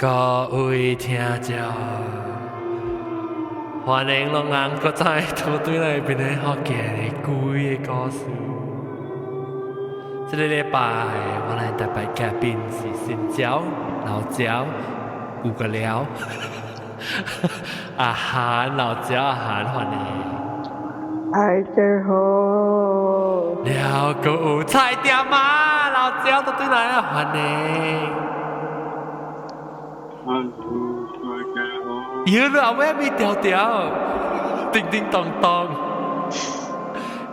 各位聽眾，歡迎攏人閣再土堆內邊的福建的鬼的故事。這個禮拜我來特別嘉賓是新椒、老椒、有個料、阿涵、老椒、阿涵，歡迎。大家好。了個有菜店啊，老椒都對來啊，歡迎。有啦，我咪調調，叮叮當當。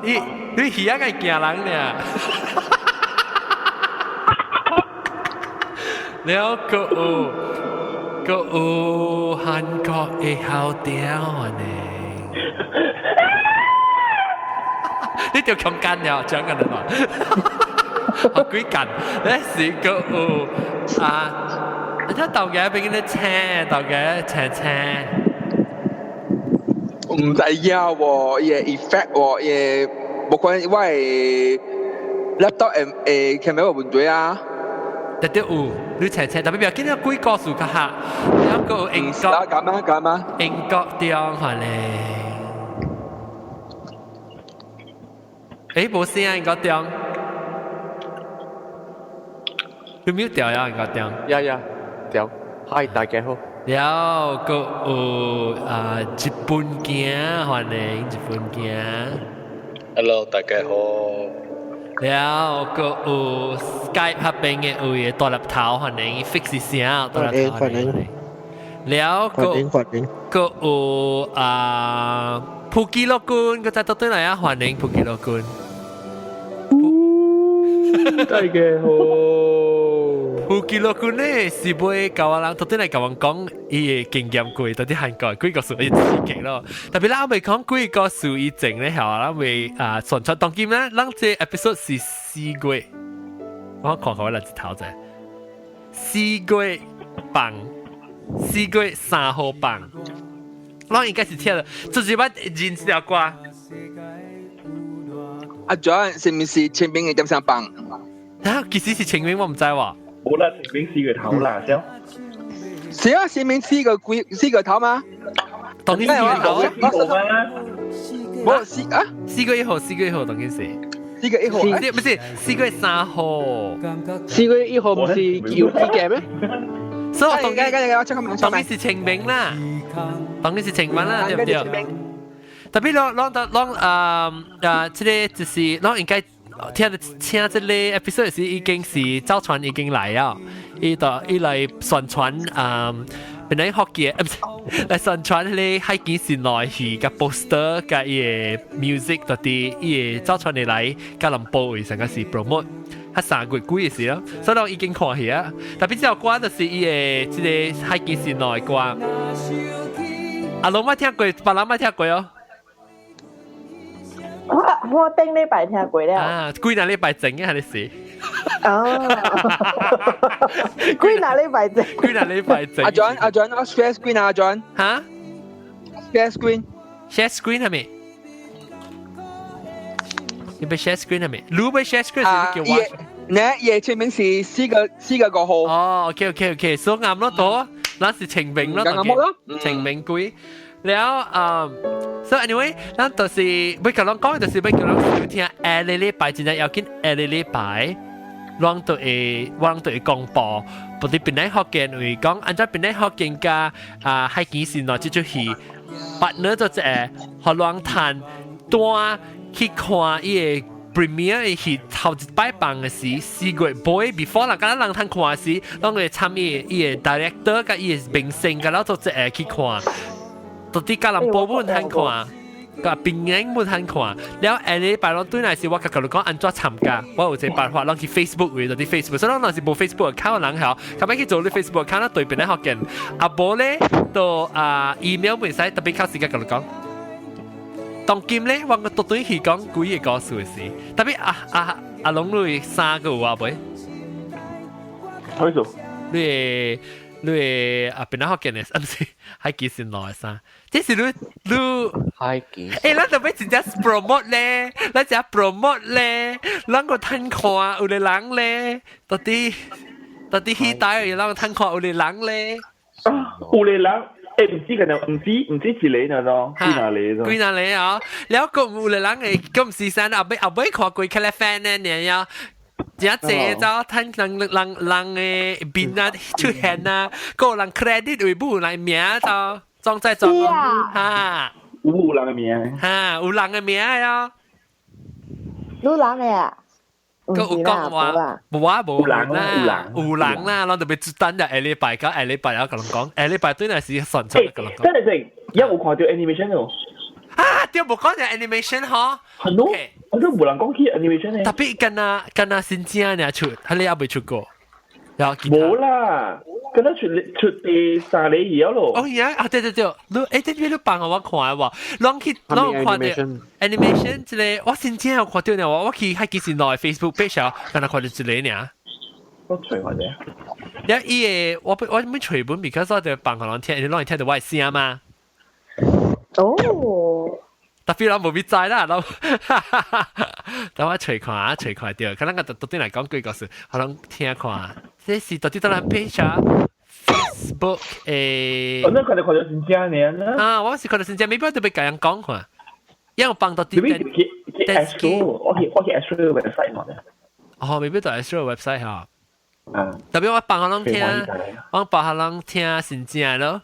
你魚仔個驚人呢？了個有韓國的好調呢。你條強幹了，講緊啦，好鬼幹，你是個有啊？你睇豆嘅俾佢車，豆嘅車。唔使要喎，嘢 effect 喎，嘢冇關係，我係 laptop camera 問題啊。特啲有，你車，特別表見到鬼故事較下，有個英國，咁啊，英國地方係咧。冇聲啊，英國地方。佢冇掉呀，英國地方。呀。嗨，大家好。了個有日本鏡，歡迎日本鏡。Hello， 大家好。了個有 Skype 合併嘅有嘢大粒頭，歡迎 fix 聲大粒頭。歡迎。了個有普吉樂君，佢再到對嚟啊，歡迎普吉樂君。大家好。有記錄過呢，是會教我人，到底嚟教我講伊嘅經驗過，到底韓國幾個數伊刺激咯。特別啦，我咪講幾個數伊整咧，係啦，咪傳出當今咧，咱這 episode 是4月，我看看我兩隻頭仔，4月棒，4月3號棒，咱應該是聽了，就是乜認識條歌。阿 John 是唔是前面嘅點上棒？啊，其實是前面我唔知喎。冇啦，前面4個頭啦，先。是啊，前面4個頭嗎？當然4個頭。冇4月1號，當然是。4月1號，唔係4月3號。4月1號唔是遊戲嘅咩？所以當然是清明啦，當然是清明啦，對唔對？特別這個就是應該。聽這類 episode 時已經是趙傳已經來了，伊來宣傳本來學嘅，來宣傳咧海景線內去嘅 poster 嘅嘢 music 嗰啲，伊趙傳嚟來加林波為成個是 promote，係3月幾嘅事咯，所以我已經看去啊。特別之後歌就是伊嘅這個海景線內歌，阿龍冇聽過，別人冇聽過哦。我頂禮拜聽過了。啊，幾那禮拜整嘅係你事。哦，幾那禮拜整？幾那禮拜整？阿 John， 我 share screen 啊，阿 John。嚇 ？share screen。share screen 係咪？你俾 share screen 係咪？如果 share screen 係叫 watch。嘢前面是4個號。哦 ，OK， 所以啱咯，多，那是清明咯，清明鬼。แล้วso anyway 咱就是ไม่กำลัง講就是ไม่กำลัง要聽禮拜真係要緊禮拜讓到廣播不啲邊啲學見會講按照邊啲學見嘅喺幾時內接觸去partner 就係學讓談多去看伊個 premiere 去頭一擺辦嘅事4月 boy before 啦，咁讓談看時讓佢參與伊個 director 嘅伊個明星嘅，然後就係去看。到底加林波冇人睇看，個邊影冇人看，แล้ว禮拜六對嚟時我佢講按怎參加，我有隻辦法，攞去 Facebook 會到啲 Facebook，所以攞是部 Facebook account 人後，咁樣去做啲 Facebook account 啦，對邊咧學見，阿波咧到email 唔使特別靠時間佢講，當今咧我到對佢講幾個故事事，特別阿龍類3個話袂，開數，你邊咧學見嘅，唔是喺幾時內生？即是你海景。咱就要真正 promote 咧，咱只 promote 咧，咱個睇看有個人咧，到底到底迄代有人通看有啲人咧，有嚟人，唔知嘅就唔知幾嚟呢咯，幾哪嚟咯？幾哪嚟啊？แล้วก็有啲人誒，咁時間後尾看過佢咧 fan 咧，你呀。一隻就睇人嘅邊啊出現啊，個人 credit 會唔嚟名就裝在裝嚇，有人嘅名嚇有人嘅名啊，有人嘅啊，個有講話冇啦，有人啦，我特別專登就下禮拜有咁講，下禮拜對那時純粹咁講。真係正，而家我看到 animation 咯。啊，對冇講就 animation 嗬。係咯，我都冇人講起 animation 咧。特別跟那新正呢出，佢哋有未出過？冇啦，跟他出第三年嘢咯。哦呀，啊對，你你幫我看下喎，攏看到 animation 之類，我新正有看到呢，我去喺幾時內 Facebook page 啊，跟他看到之類呢。我隨我啫。然後伊個我冇隨本 ，because 我哋幫佢聽，你攏聽到我聲嘛。哦。特別我冇必知啦，等我隨看掉，可能我到底嚟講幾個事，可能聽看，這是到底當然 page 啊 ，Facebook 我都看到新疆呢。啊，我是看到新疆，未必特別咁樣講看，因為我幫到啲人。去 Astro， 我去 Astro 嘅 website 嘛。哦，未必到 Astro website 嚇。特別我幫下人聽，我幫下人聽新疆咯。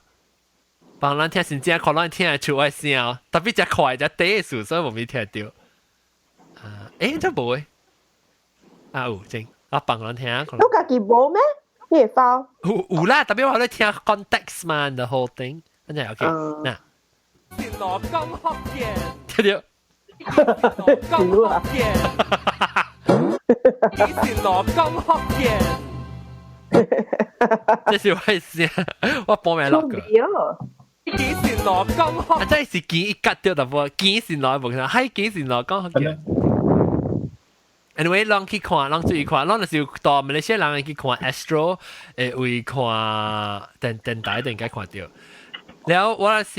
幫人聽新正，可能聽得出我聲，特別只快只低數，所以冇咪聽到。都冇誒，有正，我幫人聽。都家己冇咩？呢個包有啦，特別我咧聽 context 嘛，the whole thing，跟住 OK，嗱。是羅江福建，聽到？江福建，是羅江福建，這是我聲，我報名落個。幾時落江學？真係是幾吉掉特波，幾時來冇睇，係幾時落江學嘅。Anyway， 攏去看，攏注意看，攏就是到馬來西亞人去看 Astro， 會看電台應該看到。แล้ว我是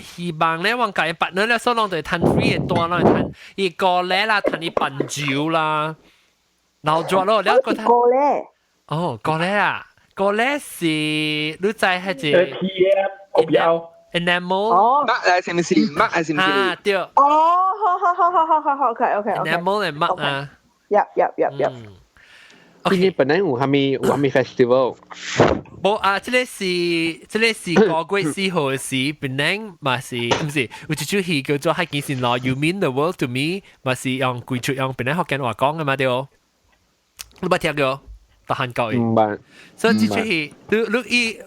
希望咧，我介別呢咧，所以攏對攤 free 嘅多，攏攤一個咧啦，攤一半酒啦，然後做咯，แล้ว個攤個咧，哦，個咧啊。個咧是你知係只 enamel 乜係咪先？乜係咪先？啊對。哦，好，OK。enamel 係乜啊？入。今年本來有還沒 festival。冇啊，這個是個月4號嘅事，本來嘛是唔是？有一出戲叫做《係幾時來 You Mean the World to Me》，嘛是用貴出用本來福建話講嘅嘛對哦。你冇聽過？到韓國嘅，所以這出戲，你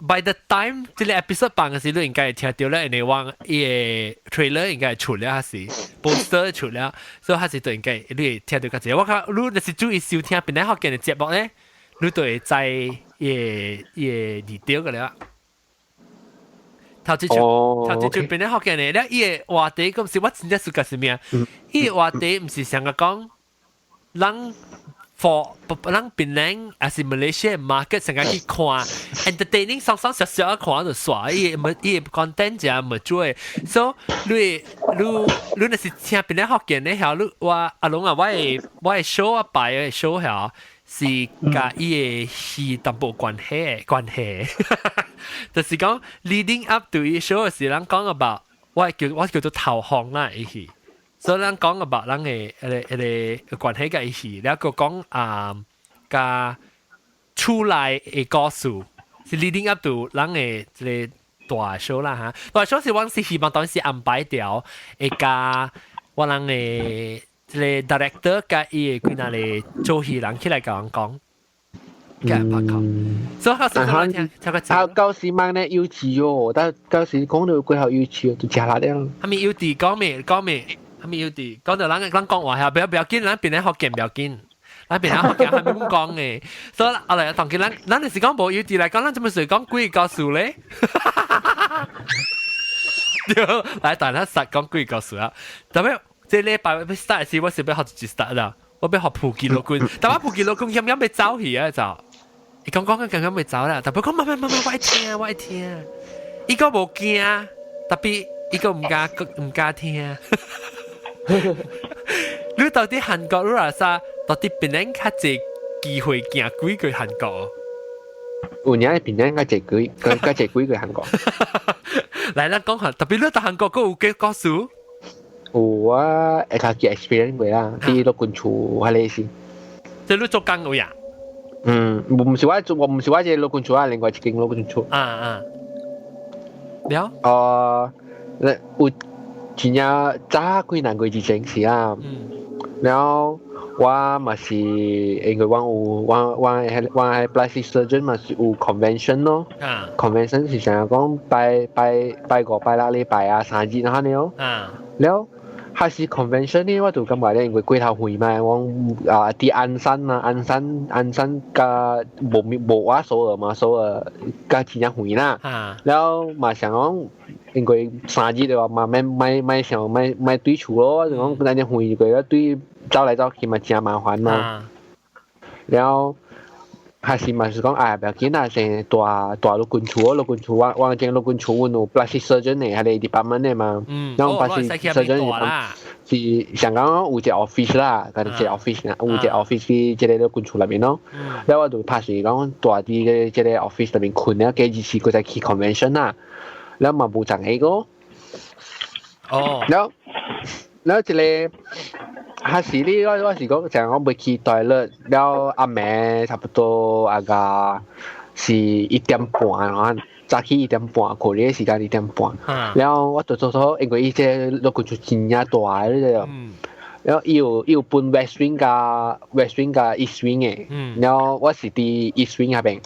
by the time 這個 episode 放嘅時，你應該聽到咧，你話伊個 trailer 應該出了還是 poster 出了，所以還是都應該你聽到個字。我看你就是注意收聽本來福建嘅節目咧，你都會知伊字調嘅啦。頭一出本來福建嘅咧，伊個話題咁是我真正是個什麼？伊個話題唔是成個講人。for 人檳城還是 Malaysia market 成日去看 entertaining 爽爽小小看就耍，伊 content 就唔做，所以你那是聽檳城福建咧，後你話阿龍啊，我係 show 啊擺嘅 show 後是甲伊個戲淡薄關係，就是講 leading up to 伊 show 嘅時，人講 about 我叫做投降啦，伊戲。所以咱講 about 咱嘅關係嘅意思，แล้วก็講嘅出來嘅故事，是 leading up to 咱嘅一個大 show 啦嚇。大 show 是我是希望當時安排掉，加我咱嘅一個 director 加伊個哪裡做戲人起來甲人講。所以我先講聽，舊時問咧要詞哦，但舊時講到最後要詞就假啦了。係咪要啲講咩？係咪要啲講到咱講話下，不要緊，咱邊咧學嘅唔要緊，咱邊咧學嘅係咪咁講嘅？所以我嚟同佢咱就是講冇要啲嚟講，咱做咩事講幾個數咧？對，嚟但係實講幾個數啊！特別即係禮拜要 start 時，我是要學住 start 啦，我要學普吉老官，但我普吉老官啱啱要走去啊就，伊講緊啱啱要走啦，特別講慢，我愛聽，伊個冇驚，特別伊個唔加聽。你到底韓國如何啥？到底邊人較濟機會行幾個韓國？有人邊人個隻鬼個韓國。嚟啦，講下特別你到韓國嗰有幾個數？有啊，會較嘅 experience 過啦，啲落軍處係你先。即係你做工有呀？唔是我隻落軍處啊，另外一間落軍處。了？有真正早幾年過之前是啊，然後我嘛是因為我係 plastic surgeon 嘛是有 convention 咯，convention 是想講拜5拜6禮拜啊3日那樣，แล้ว還是 convention 呢我就感覺咧因為過頭遠嘛，我啲鞍山個冇話首爾嘛，首爾個真正遠啦，แล้ว嘛想講因為3日嘅話嘛咪對處咯，就講真正遠過對走嚟走去嘛真麻煩嘛，แล้ว還是嘛是講不要緊啦，成大陸軍處我正陸軍處有 plastic surgeon 嘅係你 department 嘅嘛，然後 plastic surgeon 是香港有隻 office 啦，嗰隻 office 有隻 office 喺即係陸軍處裏面咯，แล้ว我就拍是講大啲嘅即係 office 裏面困咗幾次佢就去 convention 啦，แล้ว嘛冇จังไอ้ก็แล้ว即係還是呢我是講就係我未去 toilet แล้ว阿妹差不多อา個是1點半早起1點半過年時間1點半แล้ว我做因為依隻陸軍處真係大嘅แล้ว要搬 west wing กับ east wing 嘅แล้ว我是啲 east wing 入邊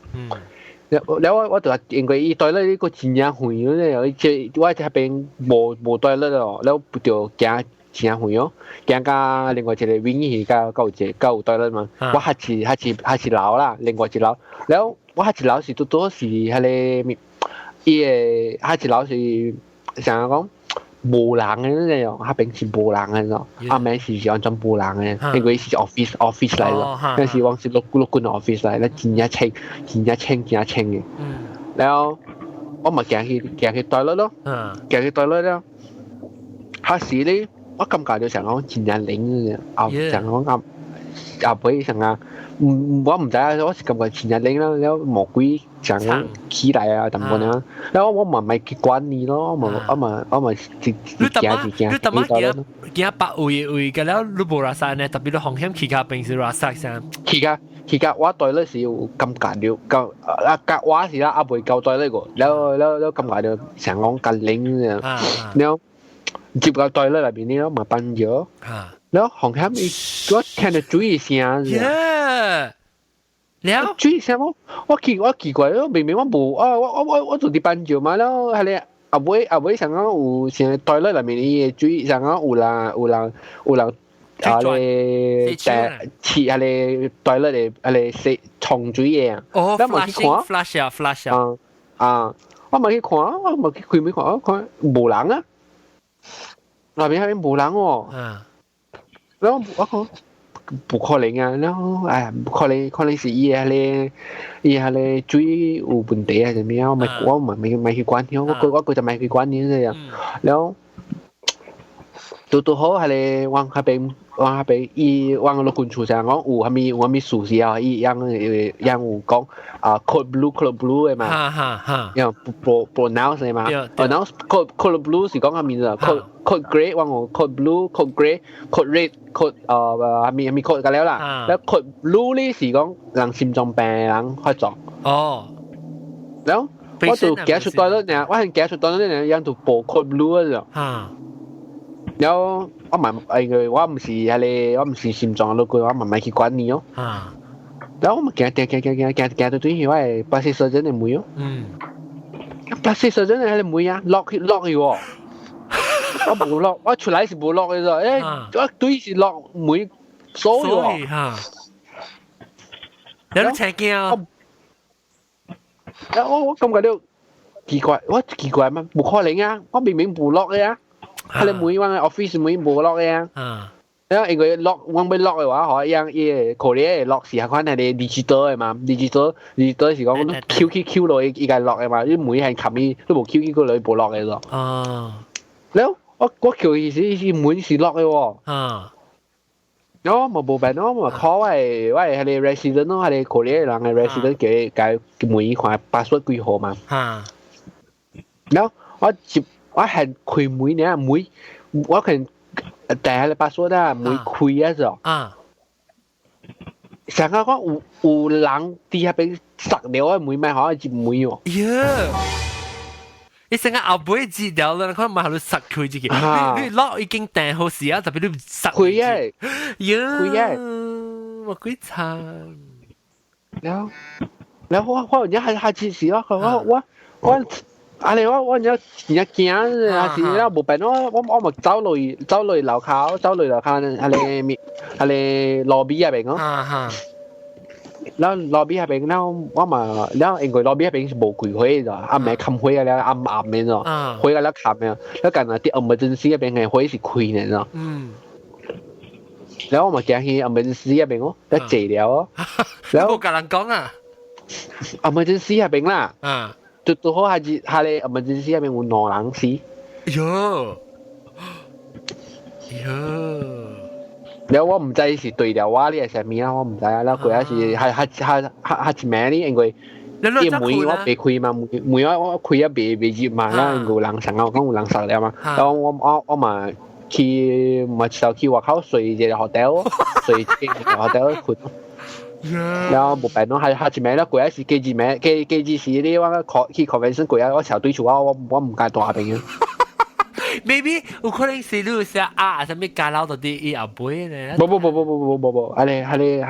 แล้ว我就因為依 toilet 呢個真係遠咧即我喺邊冇 toilet 咯แล้ว就驚真係遠咯驚加另外一個 wing 係夠 toilet 嘛我下次樓啦另外一樓แล้ว我下次樓是多是係咧伊個下次樓是想講無人嘅那種下邊是無人嘅咯阿妹是完全無人嘅因為是 office 嚟咯但是我是陸軍 office 嚟咧真係清嘅แล้ว我咪行去 toilet 咯行去 toilet 咯下時咧我感覺就成講真係靈嘅成講阿妹成啊我唔知啊我是感覺真係靈啦แล้ว魔鬼成講起來啊咁樣啊แล้ว我咪去管理咯我咪自己驚白位嘅แล้ว你冇拉曬呢特別你紅險起價平時拉曬先起價我對咧是有感覺了夠我是啦阿妹夠對呢個แล้ว感覺就成講更靈啊แล้ว接個對咧入邊呢咪笨咗แล้ว紅險我聽到注意聲แล้ว注意聲我奇怪咯明明我冇我做啲笨咗嘛แล้ว係你阿妹成講有成對咧入面啲注意成講有人你似係你對咧你食重注意啊แล้ว咪去看 flash 我咪去看我咪去開咪看冇人啊那邊冇人喎แล้ว我講不可能啊แล้ว可能是伊係注意有問題啊點樣我咪去管佢我就咪去管佢啫แล้วตัวเขา係你วาง喺อีวางลงคุณชูแสง講有咪數字啊อียัง有講code blue 係嘛ยังpronounce 係嘛pronounce code blue 是講下面啊code grey วางcode blue code grey code red code มี code กันแล้วล่ะแล้ว code blue นี่是講人心臟病人開作แล้ว我就記出多咗เนี่ย我係記出多咗เนี่ยยังถูก播 code blue 啊แล้ว我唔是係你我唔是心臟咯佢我慢慢去管理咯แล้ว我咪行到對去我係plastic surgeon嘅妹咯plastic surgeon係你妹啊 lock 嘅喎我冇 lock 我出嚟是冇 lock 嘅啫我對是 lock 妹鎖嘅喎แล้ว你請驚แล้ว我感覺到奇怪嘛冇可能啊我明明冇 lock 嘅啊係你每晚 office 每冇 lock 嘅แล้ว因為 lock 我ไม่ lock 嘅話可以樣Korea lock 時係可能係 digital 嘅嘛 digital 是講 QQ 落依個 lock 嘅嘛啲每係冚啲都冇 QQ 個女冇 lock 嘅咯แล้ว我叫意思每是 lock 嘅喎哦，冇辦咯，我 call 我係你 resident 咯，係你 Korea 人嘅 resident 嘅每款 password 幾號嘛？嚇，然後我係開每年我可能但係 password 啊，每開啊就啊，成日講有人啲下邊塞了啊，每買可能接每喎。呀！你成日後背字掉啦，可能買下你實佢自己，你攞已經訂好時啊，特別你實開啊，呀，我鬼慘。然後我而家係下次時咯，我啊你我而家驚啊時啦，冇病咯，我咪走嚟樓下係你lobby 入邊咯。แล้วล็อบบี้ให้เป็นแล้วว่ามาแล้วเองก็ล็อบบี้ให้เป็นบอกคุยคุยจ้ะอ่ะแม่คำคุยกันแล้วอ่ะเนี่ยจ้ะคุยกันแล้วคำเนี่ยแล้วกันที่ emergency เป็นไงคุยสิคุยเนี่ยจ้ะแล้วมาแจ้งที่ emergency เป็นอ๋อแล้วเจ๋แล้วแล้วบอกกับหลังกล้องอ่ะ emergency เป็นล่ะจุดตัวเขาให้เลย emergency เป็นอุ่นนอนหลังสิเยอะแล้วว่า唔知是對了話呢係什麼啦，我唔知啊。แล้ว佢係係咩呢？應該啲每我被開嘛，每我開一被熱嘛，แล้ว有人สั่ง我講有人สั่งแล้ว嘛，แล้ว我嘛去嘛就去外口睡一個 hotel， 睡一個 hotel 瞓。แล้ว冇病咯，係咩咧？佢係是記住是呢，我去 convention 佢係我朝對住我唔介大病嘅。maybe 有可能是你寫啊，什麼加撈到啲伊後背咧？冇，係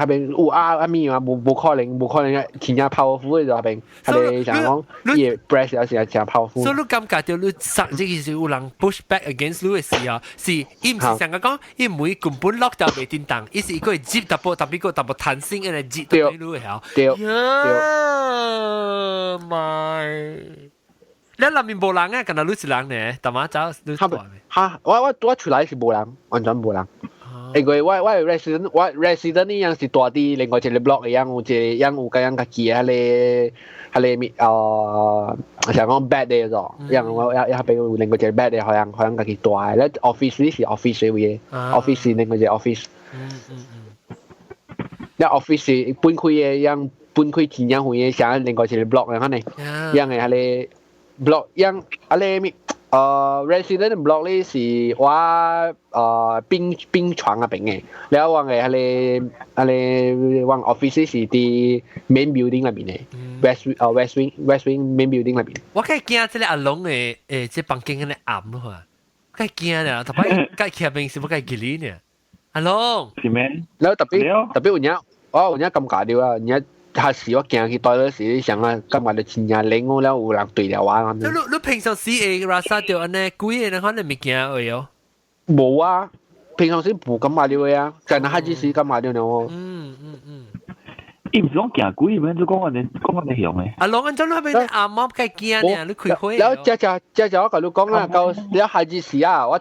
邊有啊咪嘛，冇可能嘅，天日 powerful 嘅就係邊，係你想講嘢 breast 有時係真 powerful。所以你感覺到你殺呢件事有人 push back against 你嘅時候，是伊唔是成日講，伊唔會根本 lock 到未叮當，伊是一個接特步彈性嘅嚟接到你嘅後。對。my 你入面冇人啊，近到你是人呢，但係走你嚇我出來是冇人，完全冇人。因為我 resident 呢樣是大啲，另外一個 block 一樣有個樣個記係你想講 bad day 咗，因為我邊另外一個 bad day 好像個幾大，咧 office 呢是 office 嘅嘢 ，office 另外一個 office。咧 office 搬開嘅樣搬開前樣會想另外一個 block 樣呢，樣係你。block yang ale resident block นี่是ว่า冰床啊邊嘅，แล้วว่าไงale ว่า office 是ที่ main building 入邊嘅 west wing main building 入邊。我梗係驚即係阿龍嘅即係房間嗰啲暗咯啊，梗係驚啊！特別梗係入邊是冇梗係吉利呢，阿龍。是咩？แล้ว特別有嘢咁搞掉啊！有下時我行去對嗰時，想啊，今日就前日領我了，有人對了我咁。你平常時會拉沙掉安尼，貴嘅可能未見過喲。冇啊，平常時冇咁買料嘅啊，就係下次時咁買料咯。伊唔是講行貴，咩就講我哋響嘅。啊，攞緊咗嗰邊阿媽梗係驚呢，你開開。แล้วจะ我同你講啦，夠你下次時啊，我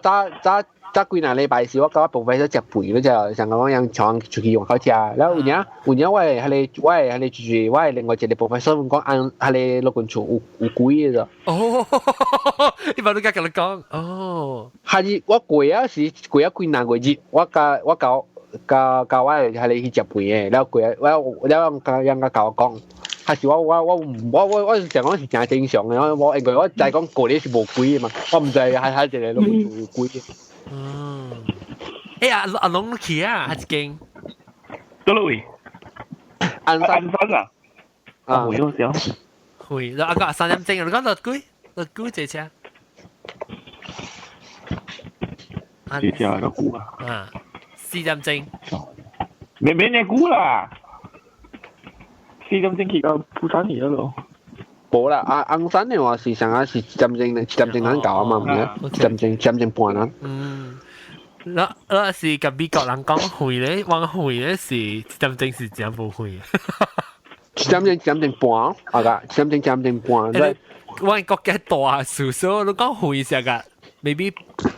早幾年禮拜時，我搞部分咗食肥嗰隻，成個講樣廠出去用口食，แล้ว有年我係你住，我係另外一個部分，所以講係你老公厝有貴嘅啫。哦，你把你家同你講，哦，係我貴啊時貴啊幾年貴節，我搞係你去食肥嘅，แล้ว貴แล้ว樣教我講。係時我成講是真正常嘅，我應該我就係講過年是無貴嘅嘛，我唔知係一個老公厝有貴嘅。阿龍去啊，係驚。多咯喂，安山啊，會有少。會，你阿個3點鐘，你講落居這車。這車個估啊，4點鐘。你你估啦，4點鐘去到釜山去咯。冇啦，昂山嘅話是上下是4點鐘難搞啊嘛，唔係4點半啦。那是跟美國人講會咧，話會咧是4點鐘是真冇會。4點半，啊個4點半。我國嘅大數數，你講會時個 maybe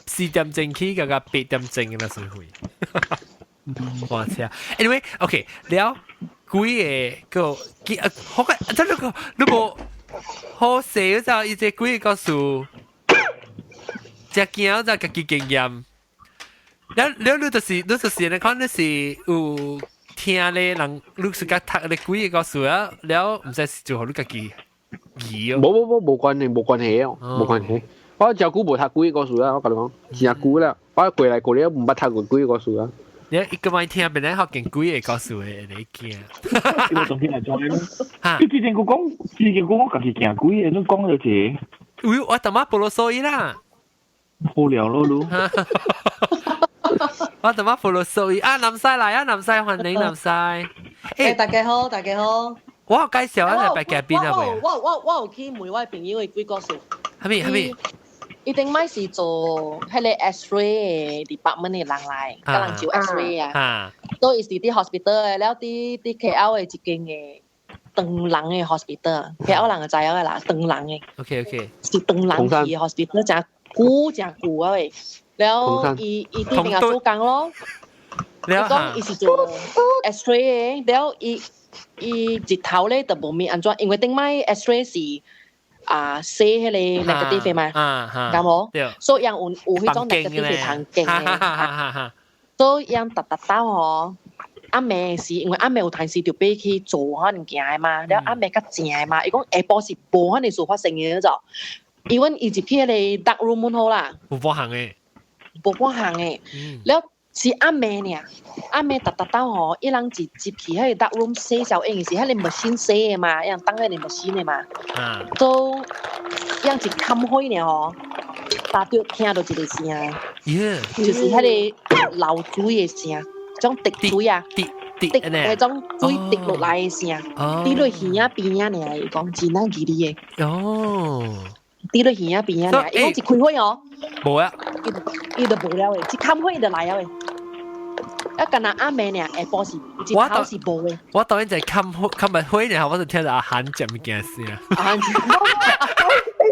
4點鐘起個8點鐘那是會。我知啊 ，anyway，OK， 了，貴個好個，真係個你冇好寫就一隻貴個數，只驚就自己經驗。แล้ว你你看你是有聽咧人，你是甲讀咧幾個故事啊？แล้ว唔使做好你家己疑哦。冇關係哦，冇關係。我照顧無讀幾個故事啊，我甲你講，真久啦。我過嚟唔捌讀過幾個故事啊。你一個咪聽，本來學見幾個故事嘅你驚。因為當天嚟做咧，佢之前講家己行幾個，都講咗啫。喂，我他媽菠蘿所以啦。無聊咯，都。我他媽菠蘿所以啊，南西嚟啊，南西歡迎南西。誒，大家好，大家好。我有介紹啊，禮拜嘉賓啊喂。我有去每位朋友嘅幾個數。係咪？一定咪是做迄個 X-ray 嘅 department 嘅人嚟，可能照 X-ray 啊。都是啲 hospital 嘅，แล้ว啲 KL 嘅一間嘅長人嘅 hospital，KL 人就知影嘅啦，長人嘅。OK。是長人嘅 hospital，真久啊喂。แล้วอีที่เป็น做工咯，แล้ว講伊是做 X-ray 嘅，แล้ว伊日頭咧就無咪安怎，因為頂擺 X-ray 是寫迄個 negative 嘛，啱冇？所以有迄種 negative 通勁嘅，所以樣特到吼，阿妹是因為阿妹有陣時就俾去做可能行嘅嘛，แล้ว阿妹較正嘅嘛，伊講下晡是無可能事發生嘅就，因為伊入去迄個 dark room 門好啦，有保行嘅。無半行誒，แล้ว是阿妹呢？阿妹特到吼，一人入去迄個 dark room 洗小影是迄個 machine 洗誒嘛，一人當迄個 machine 誒嘛，都一人一冚開呢吼，大着聽到一個聲，就是迄個流水誒聲，種滴水啊，滴迄種水滴落來誒聲，滴落耳仔邊仔呢，伊講真難記哩誒，滴落耳仔邊仔呢，伊講一開開哦。冇啊！伊就無了誒，一冚開伊就來了誒。一間阿妹呢，下晡是一頭是無誒。我當然就係冚埋開呢，我就聽到阿韓講物件事啊。阿韓，你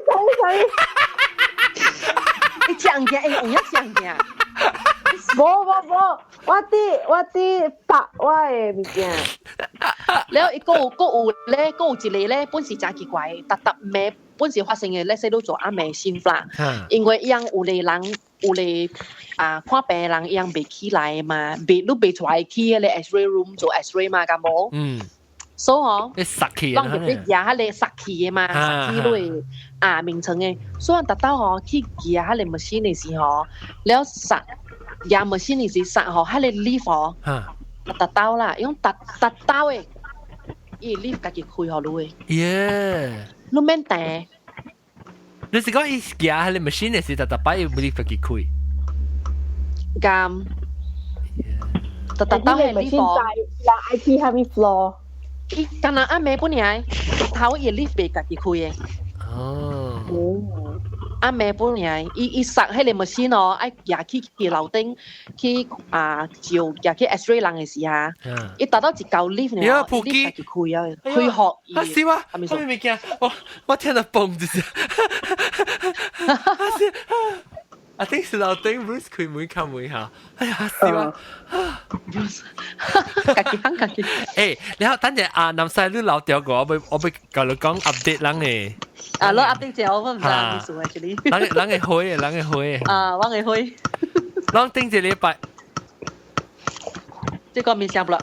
講死！你講嘅，你用一講嘅。冇，我啲白我嘅物件。แล้ว個有咧，個有一個咧，本是真奇怪，特咩本是發生嘅咧，使到做阿妹先啦。因為伊樣有個人，有個看病人伊樣未起來嘛，未出來去迄個 X-ray room 做 X-ray 嘛，咁冇。所以吼，你殺氣啊！當入去舉迄個殺氣嘅嘛，殺氣類名稱嘅，所以特到吼去舉迄個 machine 嘅時候，แล้ว殺舉 machine 嘅時殺吼，迄個 lift 吼，特到啦，用特到誒，伊 lift 家己開好路誒。耶！你免等。你是講伊舉迄個 machine 嘅時，特擺伊 lift 家己開。咁，特到迄個 lift 吼，人 IT 下面 floor。伊干那阿妹本來頭伊 lift 袂家己開誒。阿妹本來伊殺迄個 machine 哦，愛舉去樓頂去照舉去 X-ray 人嘅時啊，伊達到一嚿 lift 呢，lift 家己開啊，開學伊。啊是嗎？咩物件？我聽到嘣一聲。I think 是樓頂 Bruce 開門開門下，哎呀是嗎？家己行家己。誒，然後等陣南西你留掉個，我要教你講 update 人誒。你 update 者我唔知咩事啊，這裡。人會開。我會開。人頂一禮拜。這個沒聲不啦？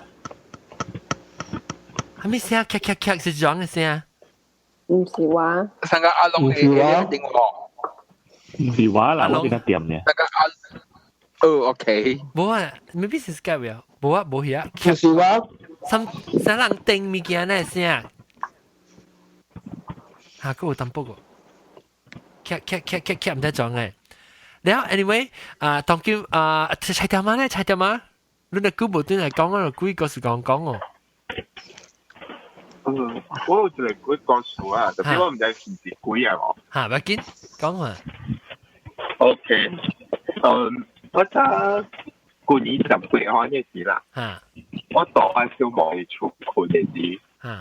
係咪聲？咔是裝嘅聲？唔是話。上個阿龍嘅電話。唔是話啦，我比較掂嘅。上個OK。冇啊 ，maybe 是 Skype 啊，冇啊，冇嘢。唔是話。啥人頂物件呢聲？佢有淡薄個，咔唔得裝嘅。然後 anyway，當叫柴條媽，你哋估無端係講嗰個幾個是講哦。我有一個鬼故事啊，特別我唔知是唔是鬼啊我。嚇，唔要緊，講啊。OK，我揸過20歲開嘅時啦。嚇。我當阿小妹出佢嘅時。嚇。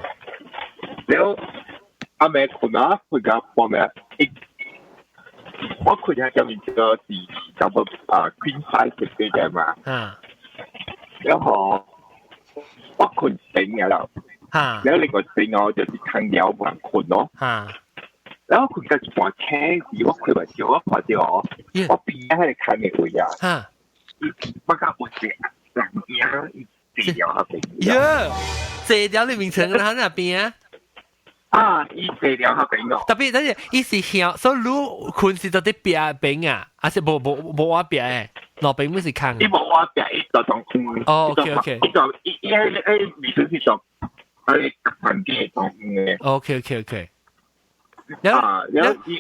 แล้ว阿妹佢นะ佢嘅幫咩？我佢係入面個是就個Queen size 嘅嘢嘛。嚇。然後我佢醒嘅啦。แล้ว另外另外就是看了冇人困咯，然後佢跟住話聽，如果佢話叫我或者我偏喺度看嘅會啊，不過我食人嘢，治療下病。呀，治療你名稱喺那邊啊？啊，伊治療下病咯。特別等陣，伊是響，所以你困是到啲邊病啊？還是冇話邊誒？落病咩是坑？伊冇話病，伊就當哦 ，OK，伊就伊名稱是做喺環境當嘅。OK。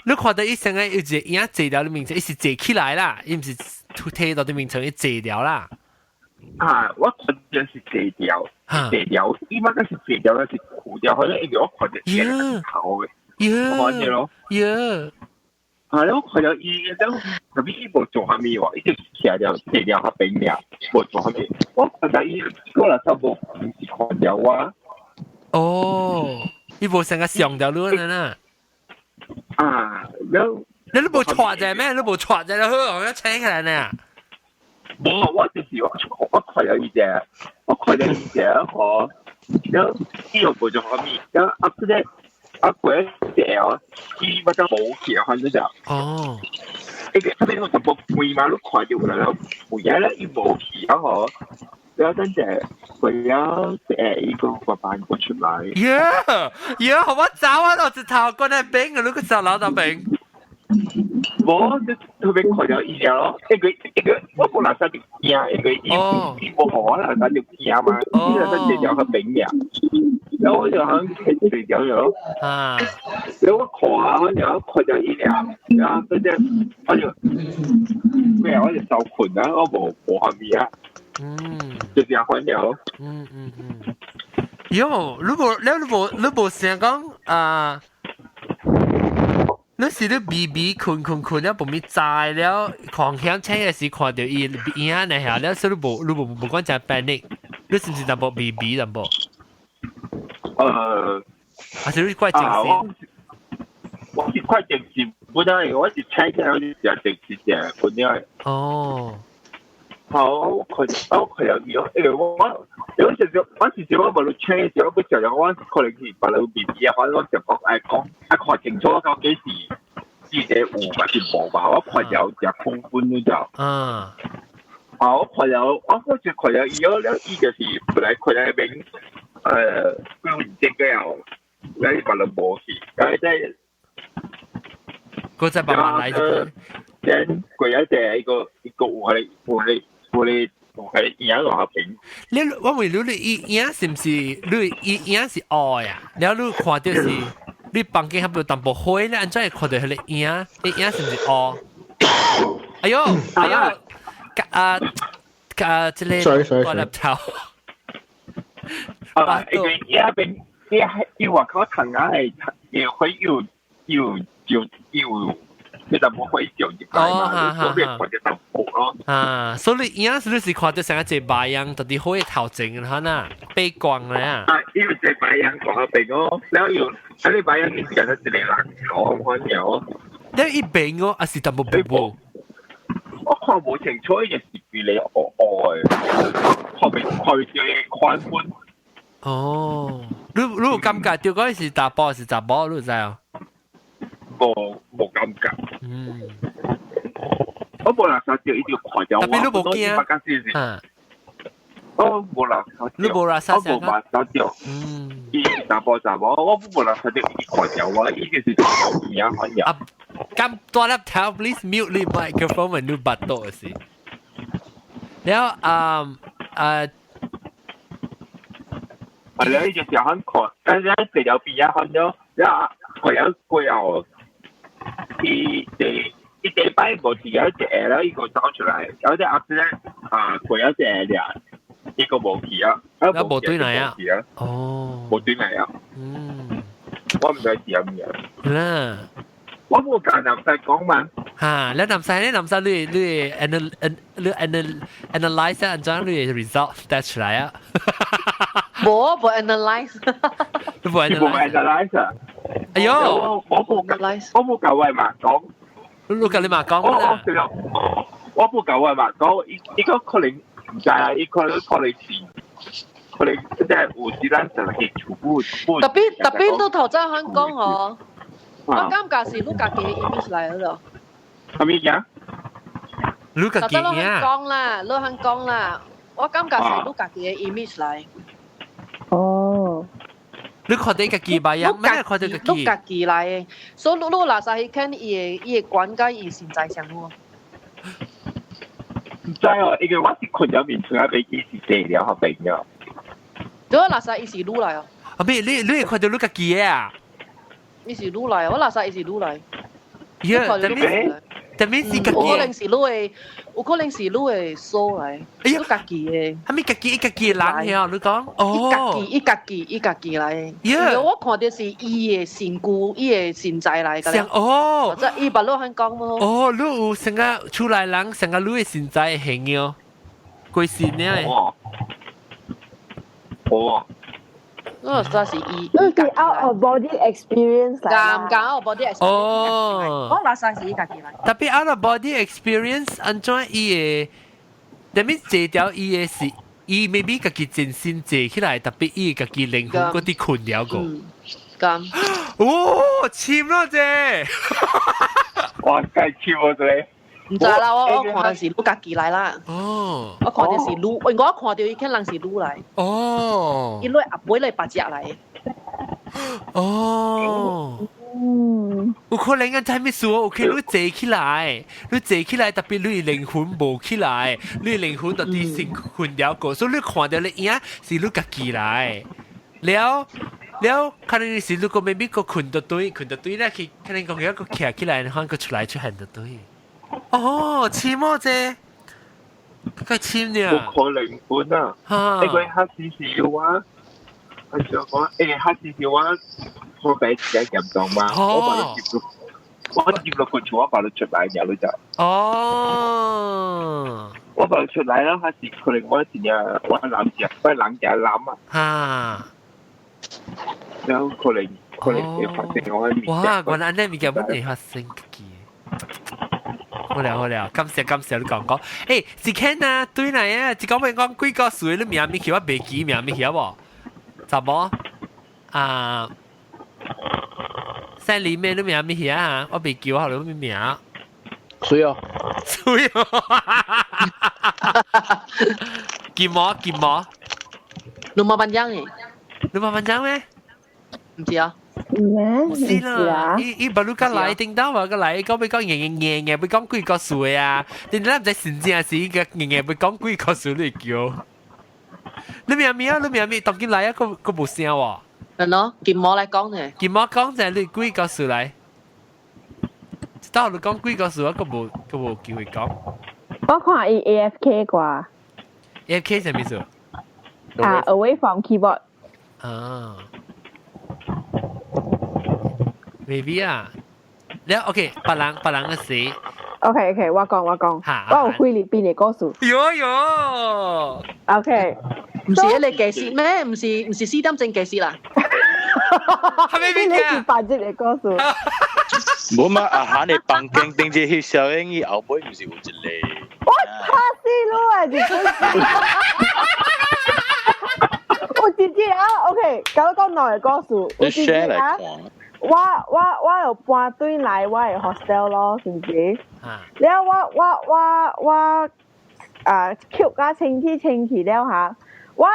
你看到伊成個有隻影治療的名稱，伊是坐起來啦，伊唔是睇到的名稱，伊治療啦。啊，我看到是治療，伊乜嗰是治療，嗰是苦掉，可能因為我看到伊係頭嘅，看到咯。啊，我看到伊咁，特別伊冇做下面喎，伊就徛掉治療下病了，冇做下面。我看到伊過來差唔多唔是看掉我。哦，伊冇成個上條路啦。啊，你冇錯啫咩？你冇錯啫，你好，我請起來呢。冇，我就是我看到伊隻，嗬，然後伊又冇做下面，然後過一隻哦，伊乜都冇去，看到就。哦。一個他哋嗰個背嘛，都看到啦，背嘢咧，伊冇去啊，嗬。然後跟住佢有一個爸爸過出嚟。呀，好我找啊，我直頭講係病嘅，你個時候攞到病。我特別看到伊咯，一個我冇拿曬條鏡，一個伊冇可能拿條鏡嘛，伊就真係有個病嘅。然後我就喺佢睡覺咗。啊。然後我看到伊了，然後跟住我就受困啦，我冇下面啊。就這樣換了。喲，你冇成講啊？你是你 BB 困了，冇咪債了，狂響車嘅時看到伊影嚟下了，所以你冇講就 panic，你是唔是淡薄 BB 淡薄？還是你怪正線？我是怪正線，本來我是車嘅，我是正線嘅，本來。哦。好，佢有嘢，因為我是少我冇車嘅時候，我就我可能是把你 BB 啊，反正我就講看清楚究竟是有還是冇吧，我看有隻空罐嗰就。我看有，我就看有伊了，伊就是本來看喺邊，佢唔知嘅又，你把你冇去，佢再慢慢來就。佢有隻一個我係影落下片。我問你影是唔是你影是愛啊？然後你看到是你房間下邊淡薄灰咧，安怎會看到佢哋影？你影是唔是愛？哎呦，這裡我laptop。因為影邊你話佢藤啊係又會有。你就冇可以上一屆嘛，所以看到淡薄咯。所以影是你是看到成個隻白羊，到底可以頭前啦呐，背光咧啊。因為隻白羊講下病咯，然後有喺你白羊面前咧，一個人好看嘅。你一病哦，還是淡薄薄薄。我看冇清楚，一是比你看到寬寬。哦，你有感覺到嗰是大波還是雜波？你有知啊？冇感覺。我冇垃圾掉，一定要看掉。特別你冇驚啊？我冇垃圾掉。你冇垃圾掉？我冇垃圾掉。雜波，我冇垃圾掉，一看掉我，呢件事就唔一樣嘅。咁多粒頭 ，please mute 你 microphone 咪你拔到先。แล้ว係咧，就時候看，但係食咗邊一看咗，佢有貴哦。一禮拜冇自己一隻啦，呢個找出嚟，有隻鴨咧佢有隻兩，呢個冇去啊，冇對嚟啊，哦，冇對嚟啊，我唔使試咁樣。啦，我冇教男仔講嘛。แล้วนำไซน์นำไซน์你 analyze อันจัง你 result ได้出來啊冇 analyze 冇 analyze 啊哎呦我冇教位嘛講你教你嘛講啦我冇教位嘛講呢個可能唔知啊呢個可能即係有時間就係全部特別都頭先香港哦我感覺是你家己 image 來了係咪呀？你家己呀？講啦，你肯講啦，我感覺係你家己嘅 image 嚟。哦。你看到家己吧呀？咩看到家己？你家己嚟，所以你嗱曬去看伊嘅管家伊現在上喎。唔知哦，因為我是困咗面出嚟俾幾時借了後病咗。如果嗱曬伊是擼嚟哦。啊咩？你看到你家己啊？伊是擼嚟，我嗱曬伊是擼嚟。呀，但係是家己。有可能是你嘅，有可能是你嘅數嚟，你家己嘅。係咪家己人呀？你講哦。伊家己嚟。因為我看到是伊嘅善故，伊嘅善仔嚟㗎。哦。或者伊把你肯講咯。哦，你有成個出來人，成個你嘅善仔係嘅，貴善呢？哦。嗰個是伊。嗰是 out of body experience 嚟。啱 out of body experience。哦。我嗱曬是伊家己嚟。特別 out of body experience，安怎伊嘅？特別借掉伊嘅是，伊 maybe 家己真心借起來，特別伊家己靈魂嗰啲困了個。咁。哦，簽咯啫。哇，梗係簽喎你。唔知啦，我看到是你家己嚟啦。哦。我看到是擼，我看到伊可能是擼嚟。哦。伊來阿妹來八隻嚟。哦。有可能啊，睇咩事哦？你坐起來，你坐起來，特別你靈魂冇起來，你靈魂就啲先困了個，所以你看到你影是你家己來。แล้ว可能是如果ไม่มีก็困到堆咧，佢可能講一個企起來，可能個出來出現到堆。哦，似麼啫？佢似呢？冇可能本啊！呢個黑少少啊，我想講黑少少啊，我俾自己嚴重嘛，我接落個床，我把佢出來，然後就哦，我把佢出來啦，還是可能我前日我攬住，我攬住攬啊，嚇，然後可能會發生我嘅面。哇！原來呢物件會發生嘅。好了，感謝你講。誒，是看啊，對嚟啊，只講咪講幾個數，你名咪叫我未記名咪曉喎，怎麼啊？三里面你名咪曉啊？我未記我後來咩名？水哦，劍魔，你冇班長誒？你冇班長咩？唔知啊。唔是啦，伊巴魯個來，叮當話個來，講要講硬，要講幾個數啊？你唔知神經係一個硬，要講幾個數你叫？你名啊，當佢來啊，個冇聲喎。係咯，劍魔嚟講嘅。劍魔講就係你幾個數嚟？到你講幾個數啊？個冇機會講。我看伊 AFK 啩。AFK 係咩數？啊 ，away from keyboard。啊。maybe 啊，แล้วโอเคปะลังก็สิ OK， 我講，我有菲律賓嘅歌數。有。OK， 唔是你技師咩？唔是私擔正技師啦。係咪邊嘅？你八隻嘅歌數。冇嘛，阿下你房間定住去小英伊後尾唔是有一個。我差死咯啊！你我直接啊 ，OK， 搞到內嘅歌數。你 share 嚟看。我有搬轉來我嘅 hostel 咯，是唔是？แล้ว我Q 啊清氣了嚇，我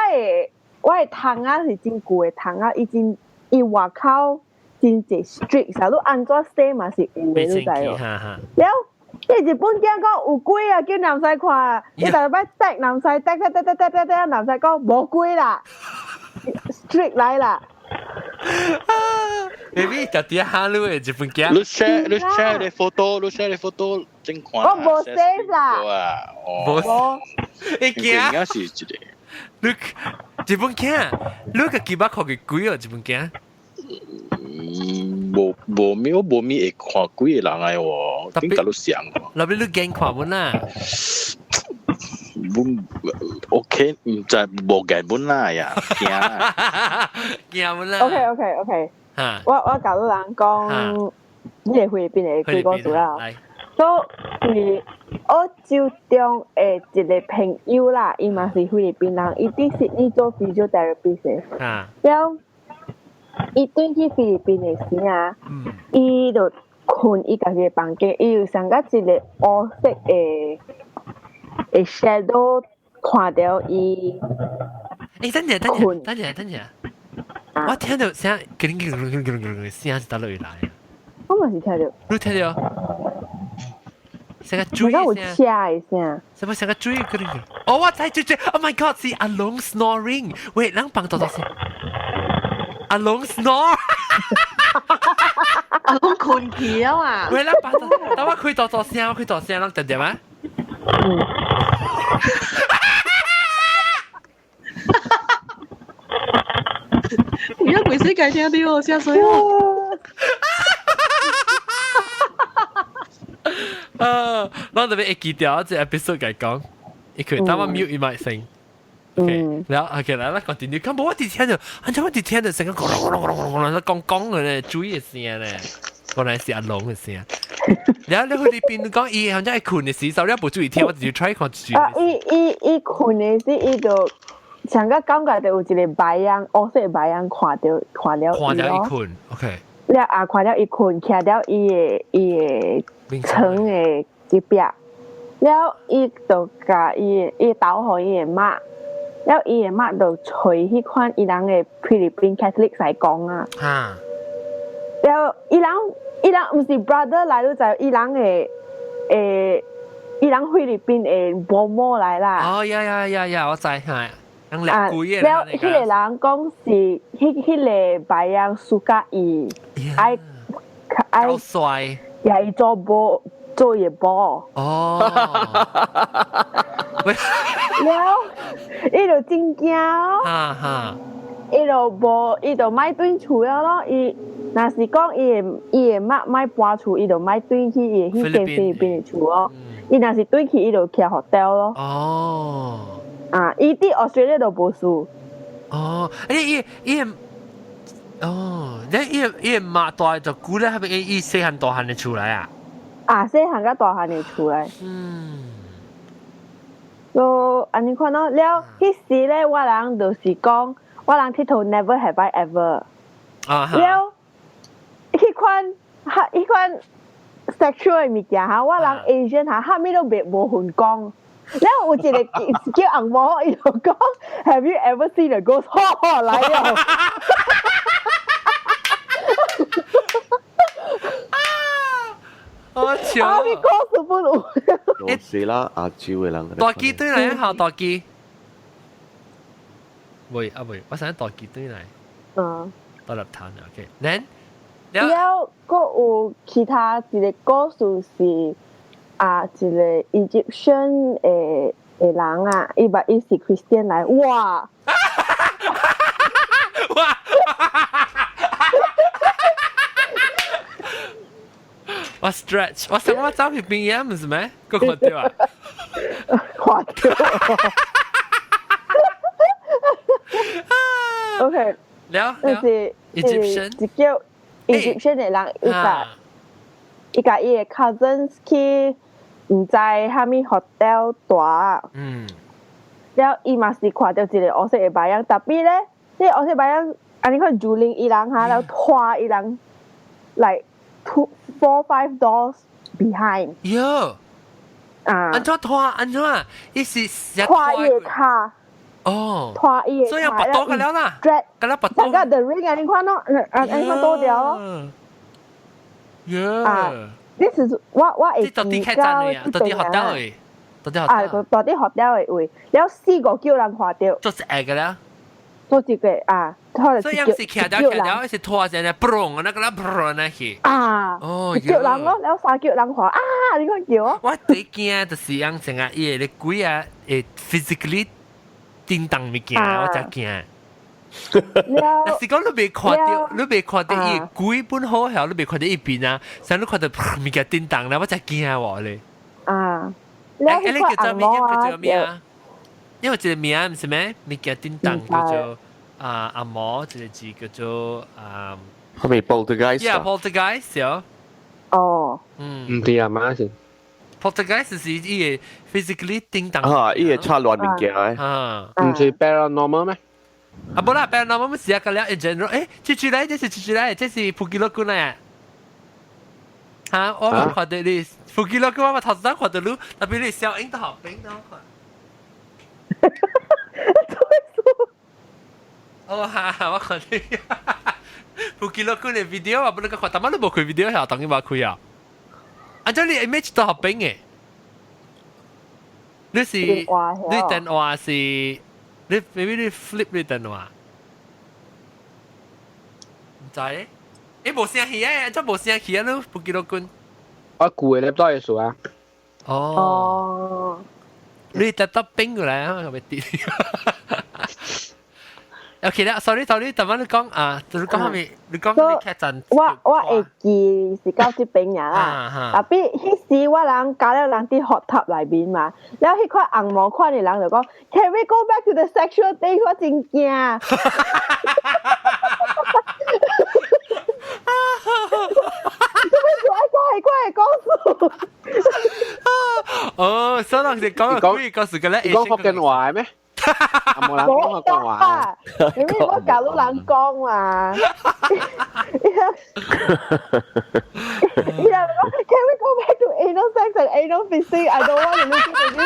嘅窗啊是真舊嘅窗啊，伊外口真濟 strict， 實都按怎寫嘛是有嘅，你知哦。了，伊日本囝講有鬼啊，叫南西看，伊逐日要趯南西趯，南西講無鬼啦 ，strict 來啦。Maybe 特啲下路嘅日本嘅。你 share 啲 photo，正看。我冇 save 啦。冇。你驚？應該是一個。你日本嘅，你個幾百塊嘅貴啊？日本嘅。冇咪會看幾個人嘅喎，點解都想喎？那邊你驚看冇啦？OK， 唔就冇驚冇啦呀，驚冇啦。OK。我搞到人講，你係菲律賓嘅幾個數啦。所以我就中一個朋友啦，伊嘛是菲律賓人，伊啲悉尼做 physiotherapist 嘅。แล้ว伊轉去菲律賓嘅時啊，伊就困伊家己嘅房間，伊有上個一個黑色嘅 shadow 看到伊。等陣，我聽到聲，聲是打落嚟啊！我咪是聽到。你聽到？成個追有車嘅聲。什麼成個追？哦，我知追。Oh my god！是阿龍 snoring。喂，人幫多先。阿龍 snore。阿龍困去啊嘛。喂，人幫多，等我開多聲，我開多聲，人點啊？而家鬼死計聽到嚇死我！我特別會記掉這 episode 嚟講，一佢等我 mute 伊咪聲。OK，然後 OK 來continue。咁冇我哋聽到，我哋聽到成個講嘅咧，注意嘅聲咧，原來是阿龍嘅聲。然後你去邊講，伊好像係困嘅時，所以你冇注意聽，我就要 try 看注意。伊困嘅時，伊就。像個感覺就有一個白羊，黑色白羊看了伊困 ，OK。了啊，看了伊困，徛了伊個床的一邊，了伊就甲伊導互伊個媽，了伊個媽就吹迄款伊人的菲律賓 Catholic 來講啊。哈。了伊人毋是 brother 來咯，就伊人的伊人菲律賓的嬷嬷來啦。哦呀，我知係。啊，了，迄個人講是迄個白羊輸甲伊，愛帥，也伊做嘢波。哦，了，伊就真驚咯。哈，伊就買轉厝了咯。伊若是講伊個媽買搬厝，伊就買轉去伊迄間菲律賓的厝咯。伊若是轉去，伊就徛 hotel 咯。哦。啊！伊啲 Australia 都無輸。哦，伊媽大就估咧，係咪伊細漢大漢嘅出來啊？啊，細漢甲大漢嘅出來。就安尼看咯，了迄時咧，我人就是講，我人佚佗 never have I ever。啊哈。了，迄款 sexual 嘅物件哈，我人 Asian 哈，蝦米都無份講。然後有一個叫紅毛，伊就講 Have you ever seen a ghost？ 來了，我笑。啊，你講什麼路？羅斯啦，亞洲嘅人。大機對嚟下大機。喂，我想大機對嚟。到立壇 OK。Then，了，個有其他一個故事是。啊，一個 Egyptian 嘅人啊，伊是 Christian 來，哇！我 stretch，我想我走去邊嘢唔係咩？個看到啊，看到。OK，了，就是 Egyptian， 一叫 Egyptian 嘅人，伊甲伊嘅 cousins 去。唔知蝦米 hotel 大，了伊嘛是看到一個黑色嘅白羊，特別咧，呢個黑色白羊，安尼看住令伊人下，了拖伊人 like 4-5 doors behind。喲，安怎拖？伊是拖伊嘅卡。哦，拖伊嘅卡。所以有拔刀嘅了啦，咁啦拔刀。大家 the ring 安尼看咯，安尼看多條咯。喲。This is 我會到啲客棧嚟啊，到啲 hotel 嚟，到啲 hotel 嘅位，了4-5叫人看到，做一個啦，做一個啊，所以有時徛掉，是拖成日 boom 那個啦 boom 那去，哦，叫人咯，了3叫人看啊，你看叫啊，我最驚就是樣成啊，伊個鬼啊，誒 physically 叮當物件，我真驚。但是講你未看到伊鬼本好後，你未看到伊邊啊，想你看到物件叮當啦，我真驚喎你。你叫做咩？叫做咩啊？因為一個名唔係咩？物件叮當叫做阿嬷，一個字叫做係咪 poltergeist？Yeah，poltergeist 有。哦。唔知啊，嘛先。poltergeist 是伊個 physically叮當。啊，伊個插亂物件誒。唔是 paranormal 咩？啊，冇啦，但係我們試下個了，in general，誒，出嚟，這是出嚟，這是普吉洛君嚟。嚇，我冇看到你，附近嗰個我頭先看到你，特別你小英都學兵都看。哦嚇，我看你，附近嗰個你 video 啊，不過看，但係你冇開 video 係當然冇開啊。按照你 image 都學兵嘅，你是你電話是你 maybe 你 flip 你電話，唔知咧。誒冇聲氣啊，真冇聲氣啊！都附近嗰個。我攰你多嘢數啊。哦。你特登冰過嚟啊，係咪跌？OK 啦 ，sorry，但係你講啊，你講係咪？你講你劇陣。我會記是教啲病人啊，特別迄時我人教了人啲學塔裏邊嘛，然後迄塊紅毛款嘅人就講 ，Can we go back to the sexual thing？ 我真驚。哦，所以人哋講嗰時嘅咧，講福建話咩？冇人講福建話。你咩我教到人講嘛？Can we go back to anal sex and anal fisting? I don't want to listen to you.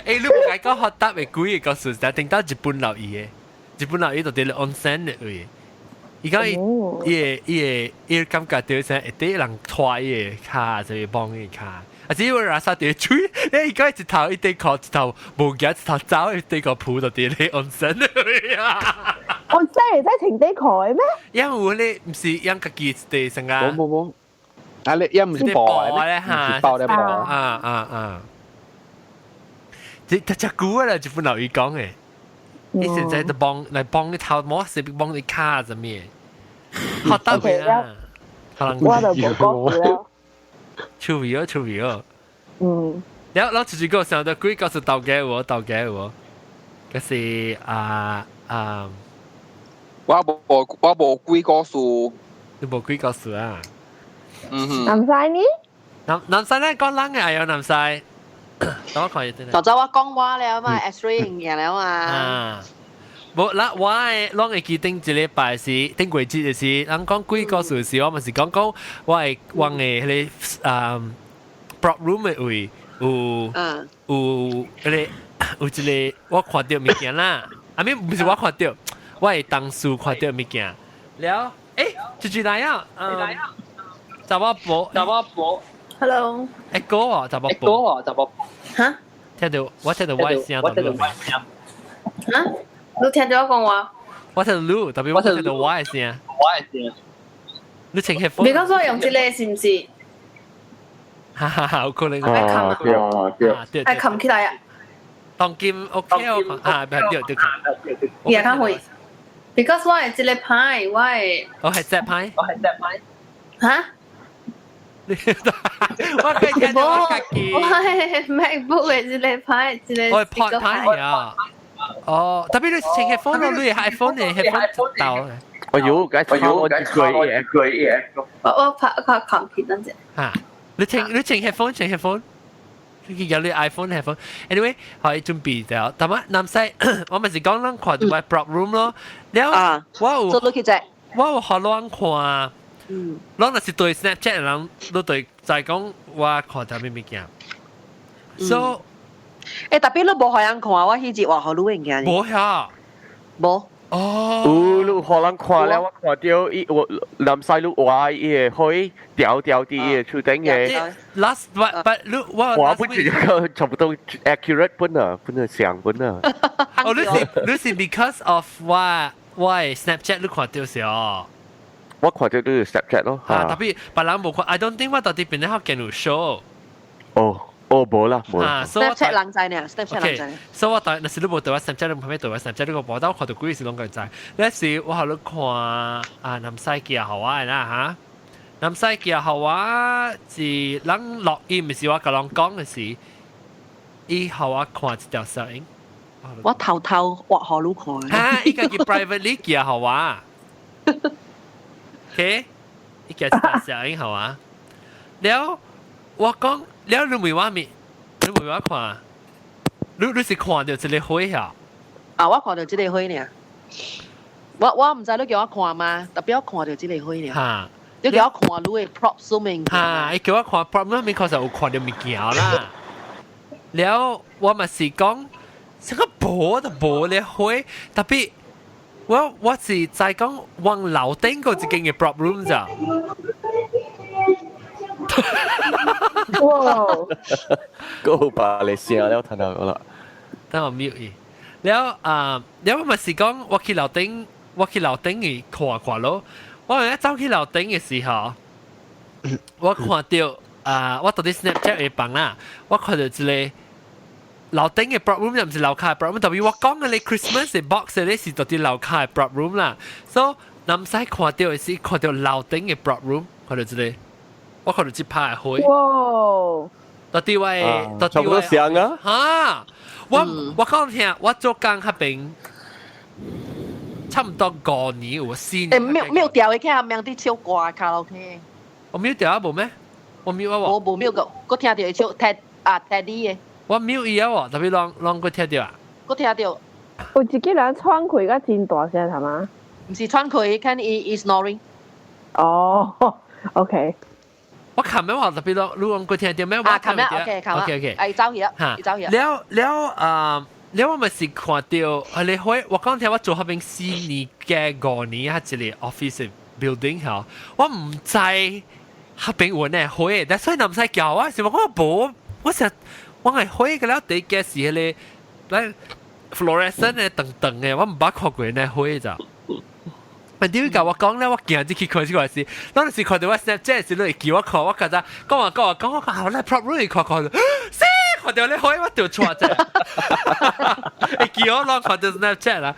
誒，你唔係講學得嘅鬼嘅時，但係聽到日本留意嘅，日本留意到啲 onsen 嘅嘢。而家伊感覺到成一啲人拖伊個卡就要幫伊卡，啊只要拉沙條嘴，你而家一頭一啲殼一頭無腳一頭走一啲個鋪就啲你安身啊！安身係真係停地佢咩？因為你唔是因家己地成啊！冇，啊你因唔是播咧嚇，唔是播咧播啊！只估啦，就本留意講嘅。你現在就幫你頭摸，是幫你卡怎麼？學得未啊？我就冇講了。出味哦。嗯。然後自己個想到鬼告訴導給我，就是我冇鬼告訴，你冇鬼告訴啊？南西呢？南西咧講冷嘅係有南西。等我看一陣。就走我講話了嘛 ，X-ray 嘢了嘛。冇啦，我係啷個記頂一禮拜是頂季節嘅事，人講幾個數時，我咪是講我係往嘅迄個prop room 嘅位有一個我看到物件啦，啊咪唔是我看到，我係當時看到物件，了就來啊，查某婆。Hello。一個喎，查某婆。嚇？聽到我嘅聲到你。嚇？你聽到我講話？我聽到你，特別我聽到我嘅聲。你請 headphone。你講所用這個是唔是？哈哈，好可能。係冚起來啊！當劍 OK 啊，對。而家會。Because 我係這個牌，我係隻牌。嚇？我可以聽到我自己。我係 MacBook 嘅這個牌，這個。我係 pod 牌啊。哦，特別你請 headphone 咯，你係 iPhone 嘅 headphone 到嘅。哎呦，該睇我啲鬼。我拍冚片嗰陣。嚇！你請 headphone，有你 iPhone headphone。Anyway，可以準備咗。但係南西，我咪是講咱看住個 prop room 咯。然後我有學咱看。咱若是對 Snapchat 嘅人，都對就係講我看到咩物件。So。特別你冇學人看，我迄日話好錄影嘅。冇呀，冇。哦，你學人看了，我看到我南西路話伊個可掉啲嘢出頂嘅。Last but 我本是一個差不多 accurate 本相本啊。哦，你是 because of 我 Snapchat 你看到是哦。我看到都係 Snapchat 咯。特別別人冇看 ，I don't think 我到底邊啲學見有 show。哦，冇啦。Snapchat 冷仔呢 ？Snapchat 冷仔。所以我當那時你冇對我 Snapchat， 你唔係咩對我 Snapchat 呢個報道，我看到幾時攏個在。那時我喺度看南西記好啊啦嚇，南西記好啊是人錄音，唔是我甲人講嘅事，伊好我看一條攝影。我偷畫好路看。嚇，伊個叫 privately 記好啊。OK， 伊個一條攝影好啊。了，我講。แล้วรู้ไหมว่า看你是看到這個花呀？我看到這個花呢。我唔知你叫我看嘛，特別我看到這個花呢。嚇，你叫我看你嘅 prop 數名。嚇，伊叫我看 prop 嗰面確實有看到物件啦。แล้ว我咪是講，這個無就無咧會，特別我是在講往樓頂嗰一間嘅 prop room 咋。哇！嗰把你試下了睇到啦。等我 mute 伊。แล้ว我咪是講，我去樓頂去看咯。我一走去樓頂嘅時候，我看到我到啲 Snapchat 嘅房啦，我看到一個樓頂嘅 prop room 又唔是樓下嘅 prop room，特別我講嘅你 Christmas 嘅 box 咧是到啲樓下嘅 prop room 啦，所以南西看到嘅是看到樓頂嘅 prop room，看到一個，我看到一排灰。哇！到啲位，差不多像啊。嚇！我講聽，我做工嗰邊。差唔多5年有4年。沒有掉嘅，佢名啲唱歌卡拉 OK。我冇掉啊，冇咩？我冇啊喎。冇冇個，我聽到佢唱 Teddy 嘅。我冇伊啊喎，特別啷個聽到啊？我聽到。有自己人穿佢而家真大聲係嘛？唔是穿佢，看伊 snoring。哦 ，OK。我琴日話特別啷個聽到咩？啊，琴日 OK，係走嘢，係走嘢。แล้วมันสิ看到你會我講聽我做嗰邊4年嘅5年喺一個 office building 嚇，我唔知嗰邊有咩會，但所以唔使叫我，是話我冇，我成我係會嘅了，第一件事係咧 fluorescent 嘅等等嘅，我唔捌看過呢會咋。但點解我講咧？我見啲去看呢個事，當時看到我 Snapchat 時，你叫我看，我覺得講我好咧 ，prop room 看。看到你可以我掉錯啫，你叫我攞看到 Snapchat 啦，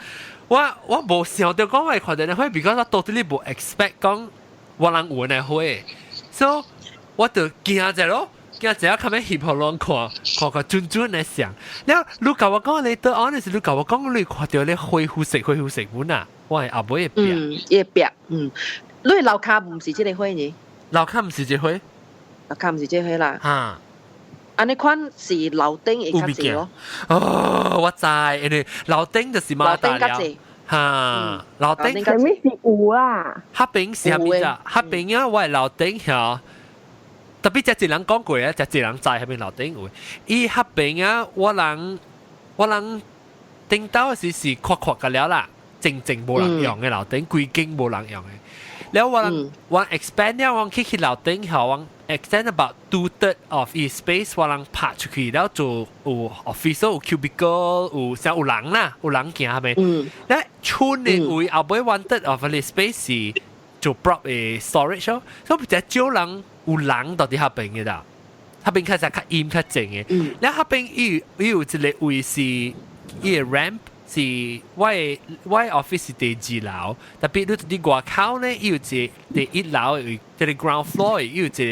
我冇想到講我看到你可以 ，because 我 totally 冇 expect 講我人有呢會，所以我就驚咗咯，驚咗咁樣翕好亂看轉嚟想，然後你教我講你對 honest， 你教我講你看到你灰膚色本啊，我係阿妹嘅邊，嘅邊，你樓下唔是這個灰呢？樓下唔是這灰，樓下唔是這灰啦。嚇。安尼款是樓頂會較濟咯。哦，我知，因為樓頂就是馬達了。嚇，樓頂。係咩是有啊？黑邊是咩咋？黑邊啊，我係樓頂嚇。特別只人講過啊，只人知係邊樓頂有。伊黑邊啊，我人頂到是闊嘅了啦，靜冇人用嘅樓頂，規間冇人用嘅。แล้ววัน expand เนี่ยวันคิดเราติ้งเหรอวัน extend about 2/3 of each space วันผ่า出去แล้ว做有 office 有 cubicle 有像有人啦有人行係咪และชุนเนี่ย有เอาไป 1/3 of the space 是做 prop 嘅 storage 咯所以就少人有人到底下邊嘅啦下邊其實較陰較靜嘅แล้ว下邊有一個位是一個 ramp是我 office 是第2樓，特別你外口呢有一第1樓有即係 ground floor 有一個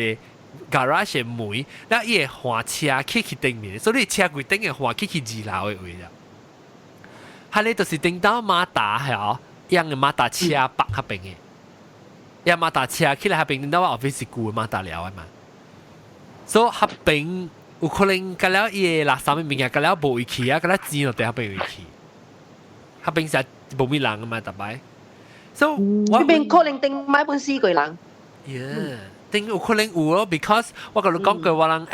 garage 嘅門，然後伊會換車去頂面，所以你車櫃頂嘅換去2樓嘅位啦。係你就是頂到馬達係哦，樣嘅馬達車北嗰邊嘅，樣馬達車起來嗰邊頂到我 office 舊嘅馬達了啊嘛，所以嗰邊有可能㗎了伊垃圾物件㗎了無位去啊，㗎了錢落地嗰邊位去。佢平時冇咩人啊嘛，特別，所以呢邊可能定買本書櫃人。定有可能有咯 ，because 我同你講過，我人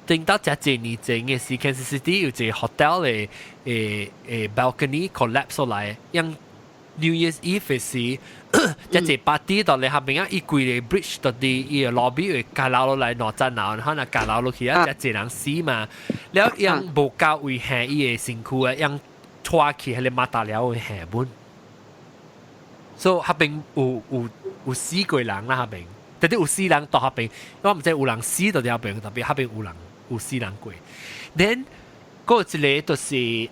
定到一年前嘅時 ，Kansas City 有一個 hotel 嘅balcony collapse 落嚟，讓 New Year's Eve 時，一個 party 到你下邊啊，一櫃嘅 bridge 到啲依個 lobby 會架樓落嚟攞陣樓，可能架樓落去啊，一個人死嘛，แล้วยัง冇夠危險依個身軀啊，ยัง拖起係你馬達了會下本，所以下邊有4個人啦下邊。但係有4人到下邊，我唔知有人死到下邊，特別下邊有4人過。then 嗰一個就是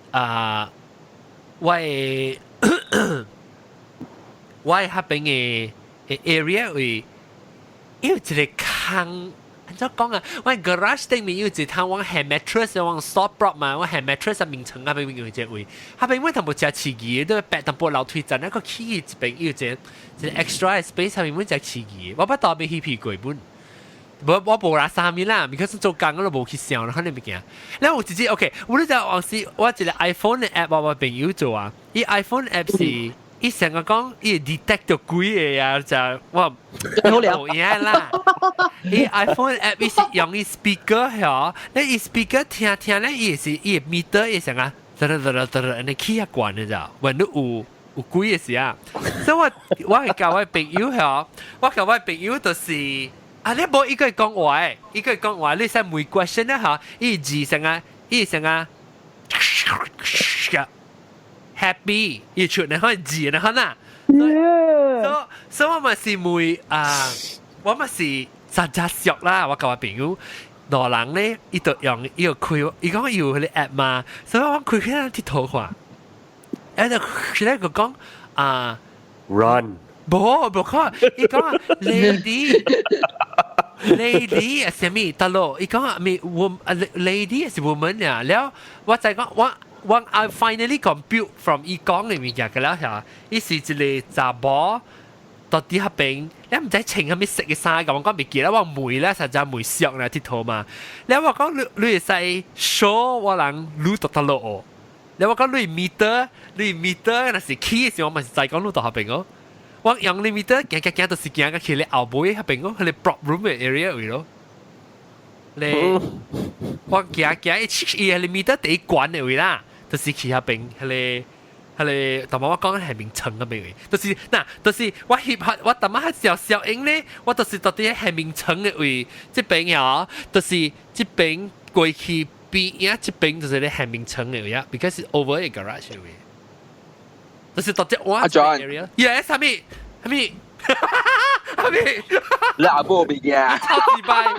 我下邊嘅 area 會有一個坑，安怎講啊？我 garage 頂面有一個我下 mattress，我 store prop 嘛，我下 mattress 面層下邊有一個位，下邊我同冇隻刺魚，都白淡薄樓梯陣，一個起一邊有一個 extra space 下面冇隻刺魚，我不當俾 hippy 過本。我冇拿3面啦，because 做工我都冇去想啦，可能唔驚。然後我自己 OK，我呢就往時我一個 iPhone 嘅 app 我朋友做啊，依 iPhone app 是伊成個講，伊 detect 到鬼嘅啊，就我好聊嘢啦。伊 iPhone app 伊是用伊 speaker 嗬，你伊 speaker 聽咧，伊是伊 meter 伊成啊，你起下關嘅咋，揾到有鬼嘅事啊。所以我係教我朋友嗬，我教我朋友就是啊，你冇一個講話，一個講話，你使每 question 咧嗬，伊字成啊，伊成啊。happy 伊出嚟可以字嚟看啊，所以我咪是每我咪是實質熟啦，我教我朋友羅人咧，伊就用伊個開，伊講有佢啲 app 嘛，所以我開起嚟啲圖畫，誒就佢咧個講run，冇講，伊講 lady 係咩？大佬，伊講咪 lady 係 woman 啊，แล้ว我就講我 I finally compute from 伊講嘅物件嘅啦嚇，伊是一個查某到底下邊，你唔知穿下咩色嘅衫咁，我講未記啦，我梅咧實在梅色啦啲圖嘛，你我講你係使 show 我人攞到大佬哦，你我講你 meter 那是 key 嘅時候，我咪就講攞到下邊哦。我用你咪得行到時行個去你後背下邊個，佢哋 prop room 嘅 area 位咯。你我行伊係咪得第一關嘅位啦，就是去下邊佢哋，同埋我講係名稱嘅位，就是嗱，就是我翕下我同埋小英咧，我就是到底係名稱嘅位，即邊呀，就是即邊過去邊呀，即邊就是咧係名稱嘅位啊 ，because over a garage 嘅位。就是到底我 area，yes， 係咪？你阿波邊嘅，超級拜。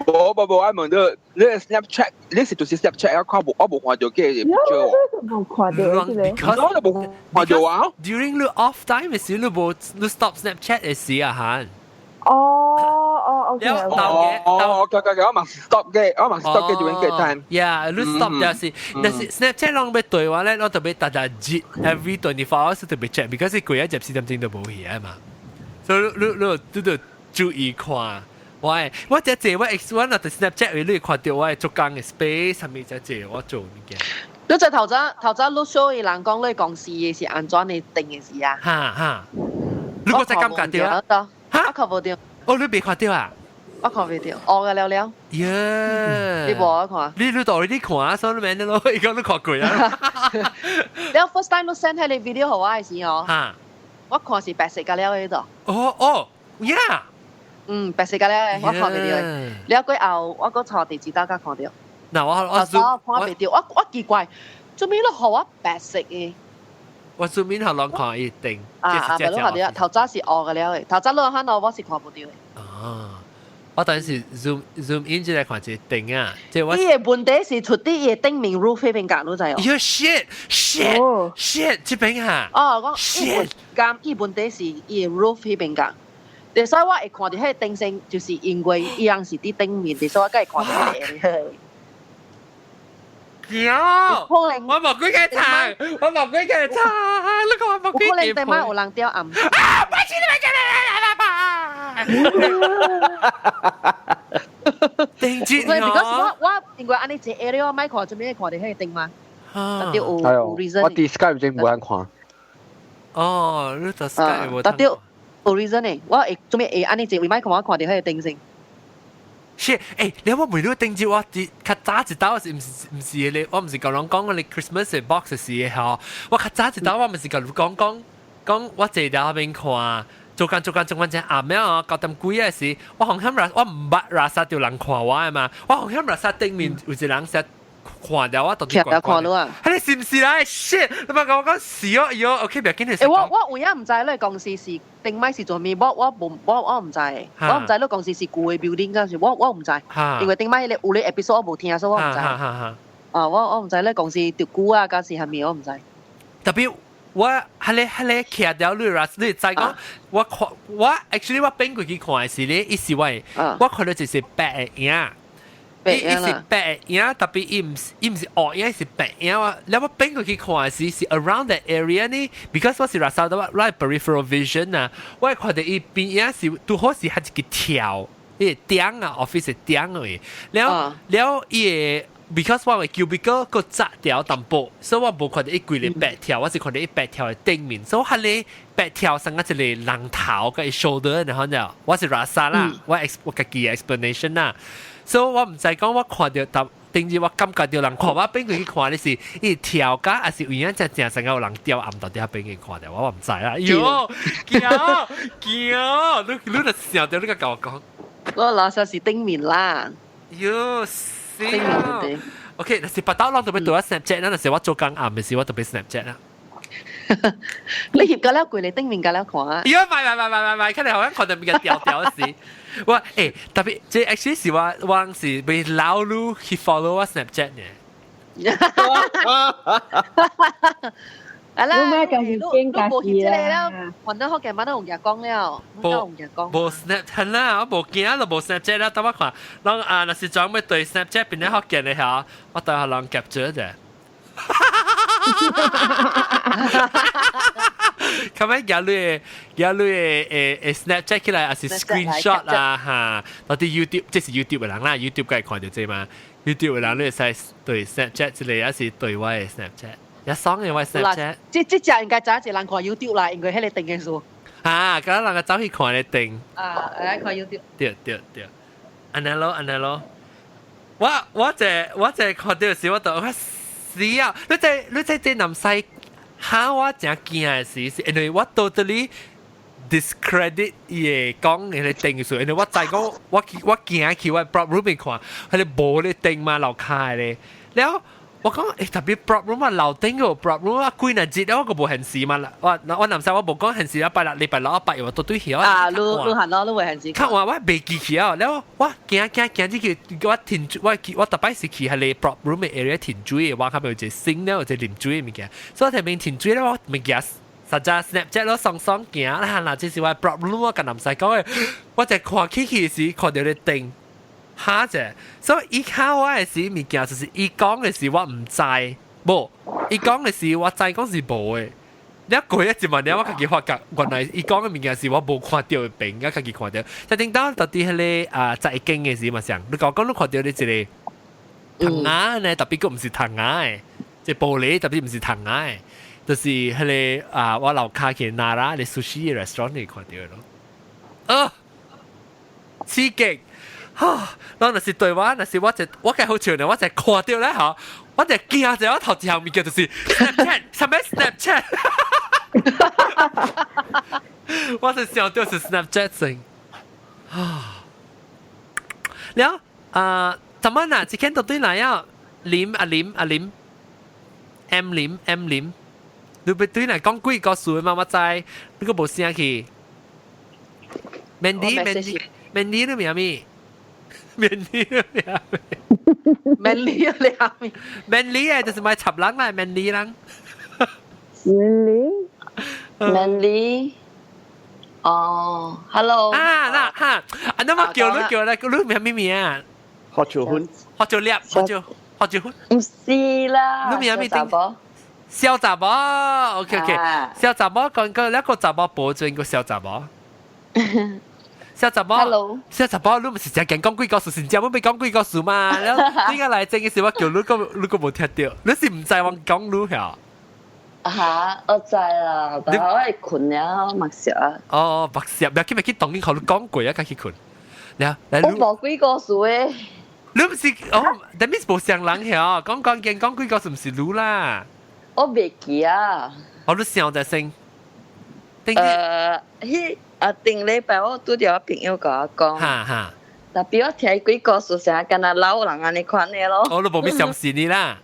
我問到你 Snapchat， 你是就是 Snapchat 我冇看到嘅 picture。冇看到嘅咧。我都冇看到啊。During 你 off time 嘅時，你 stop Snapchat 嘅時啊嚇。OK。我問 stop 嘅，我問 stop 嘅 during 嘅 time。Yeah，你 stop 但是 Snapchat 啷俾對話咧，我特別大截 every 24 hours 特別 check，because 佢一集4點鐘都冇嘢啊嘛。所以你都注意看。喂，我只借我 X1 啊，對 Snapchat 你看到我係做工嘅 space 係咪只借我做嘅？你就頭先錄 show 嘅人講你講事嘅是安怎你定嘅事啊？嚇，你個只感覺掉啊？嚇，我看唔到。哦，你未看到啊？我看唔到，我嘅了。呀！你冇看？你到你看啊，所以你咯，而家都看過啊。你 first time 都 send 喺你 video 好啊，時候。嚇！我看是白色嘅了喺度。哦，yeah。白色嘅咧，我看唔到。你過後，我個坐地址大家看到。嗱，我看唔到，我奇怪，做咩都好啊白色嘅。我做面後兩看一定。唔係都看到，頭早是紅嘅了，頭早兩看到我是看唔到嘅。我等時 zoom in 之嚟看一定啊，即係我。啲嘢問題是出啲嘢頂面 roof 嗰邊隔都滯哦。shit，這邊嚇。講 shit，咁啲問題是嘢 roof 嗰邊隔。所以我會看到迄個頂性，就是因為伊樣是啲頂面，所以我梗係看到嘅。有，我冇鬼嘅茶，你講我冇鬼嘅。可能對媽有人掉暗。定住我。because 我因為安尼隻 area 我咪看做咩看到迄個頂嘛？特別有 reason。我啲 Skype 真冇人看。哦，你就 Skype 冇。特別有 reason 呢？我會做咩會安尼隻為咪看我看到迄個頂先？是，你有冇每到定住我啲較早一刀是唔是你？我唔是講人講我哋 Christmas 嘅 box 嘅事嚇，我較早一刀我唔是講講我坐喺嗰邊看。做緊只阿妹啊，9點幾嘅時，我紅磡我唔捌拉薩條人看我嘅嘛，我紅磡拉薩頂面有一人實看到我到底看到啊！你是唔是啦 ？shit！ 你咪講是哦，OK， 別緊你講。我有影唔知你公司是定咪是做咩？我唔知，我唔知你公司是舊嘅 building 嗰時，我唔知，因為定咪你有你 episode 我冇聽，所以我唔知。我唔知你公司條股啊，嗰時係咪我唔知。特別。我係你企掉你啦，你再講我 actually 我邊個去看嘅時咧，意思我看到就是白影，伊是白影，特別伊唔是黑影，是白影。แล้ว我邊個去看嘅時是 around that area 呢 ，because 我是拉薩到我 peripheral vision 啊，我看到伊邊影是都好似係一個條，伊頂啊 office 頂嘅，แล้ว伊 because 我嘅 cubicle 個窄條淡薄，所以我冇看到一規個白條，我是看到一白條嘅頂面，所以我係白條上一個人頭嘅 shoulder，然後呢，我是 rasa 啦，我自己嘅 explanation 啦，所以我唔使講，我看到淡。定住我感覺到人看我邊個去看你是一條架，還是有影正成個有人掉暗到底下邊個看的，我唔知啦。喲，驚，你就想到你個跟我講，我老實是頂面啦。喲，死啊 ！OK， 但是不到浪特別對我 Snapchat 啦，但是我做工暗嘅時我特別 Snapchat 啦。你翕個了攰，你頂面個了看啊？喲，唔，看你好像看到邊個掉時。哇！特別即係 actually 是我是被老路去 follow 我 Snapchat 嘅。係啦，你冇翕這個啦，揾到好嘅，乜都用日光了，冇 Snap 啦，我冇見都冇 Snapchat 啦。等我看，讓那是裝咩對 Snapchat 邊啲好見嘅嚇，我對下人 capture 啫。咁樣有你Snapchat 起來，還是 screenshot 啦嚇，到啲 YouTube 即係 YouTube 嘅人啦 ，YouTube 梗係看到啫嘛。YouTube 嘅人你使對 Snapchat 之類，還是對我嘅 Snapchat，一雙嘅我 Snapchat。即隻應該就一隻人看 YouTube 啦，應該喺你定嘅數。咁樣人個走去看你定。嚟看 YouTube。對，安尼咯。我就看到時我就死啊！你在南西。嚇！我真驚嘅事，因為我 totally discredit 嘢講嘅定數，因為我就講我驚去我 prop room 看，佢哋冇咧定嘛樓下咧，然後我講特別 prop room 啊樓頂個 prop room 啊貴難節，我個冇現時嘛啦，我南西我冇講現時禮拜六一拜我都對起啊，你行咯，你會現時。看我未記起啊，然後我驚呢個我停我特別是去係你 prop room 嘅 area 停水嘅，我後面有隻星咧，有隻淋水嘅物件，所以前面停水咧，我物件實在 Snapchat 咯，爽行啦，嗱，這是我 prop room 我跟南西講嘅，我就看起時看到你定嚇啫，所以依家我嘅時物件就是伊講嘅時我唔知，冇伊講嘅時我知講是冇嘅。你一過一節問你，我自己發覺原來伊講嘅物件是我冇看到嘅病，我自己看到。就等到到底係你在經嘅時嘛，上你講你看到你一個藤牙呢，特別個唔是藤牙嘅，即玻璃特別唔是藤牙嘅，就是係你我樓下嘅拿拉你 sushi restaurant 你看到嘅咯。刺激！嗱，那是對我，那是我嘅好笑呢，我就看到咧嚇，我就驚咗我頭之後面嘅就是 Snapchat， 什麼 Snapchat？ 我就想到是 Snapchat 先。然後怎麼嗱？只見到對嚟啊，林 M 林，你對嚟講幾個數嘛？我知，你個冇聲去。Mandy 你名咩？Mandy 啊，就是買插人啦，Mandy 人。Mandy， 哦 ，Hello。嗱嚇，那麼叫你名咩啊？學潮훈學潮훈。唔是啦。你名咩定？小雜寶 ，OK， 小雜寶講個一個雜寶保證個小雜寶。小雜寶，小雜寶，你唔是成日講幾個數，新加坡未講幾個數嘛？然後點解嚟正嘅時候叫你個冇聽到？你是唔知我講你係？嚇，我知啦，但係我係困了默食啊。哦，默食，唔係去當年佢講過啊，佢去困。我冇幾個數誒。你唔是that means 冇上人係講幾個數唔是你啦。我未記啊。我都想在先。頂禮拜我拄着我朋友甲我講，特別我聽幾個數成日跟阿老人安尼款嘅咯。我都冇咩相信你啦。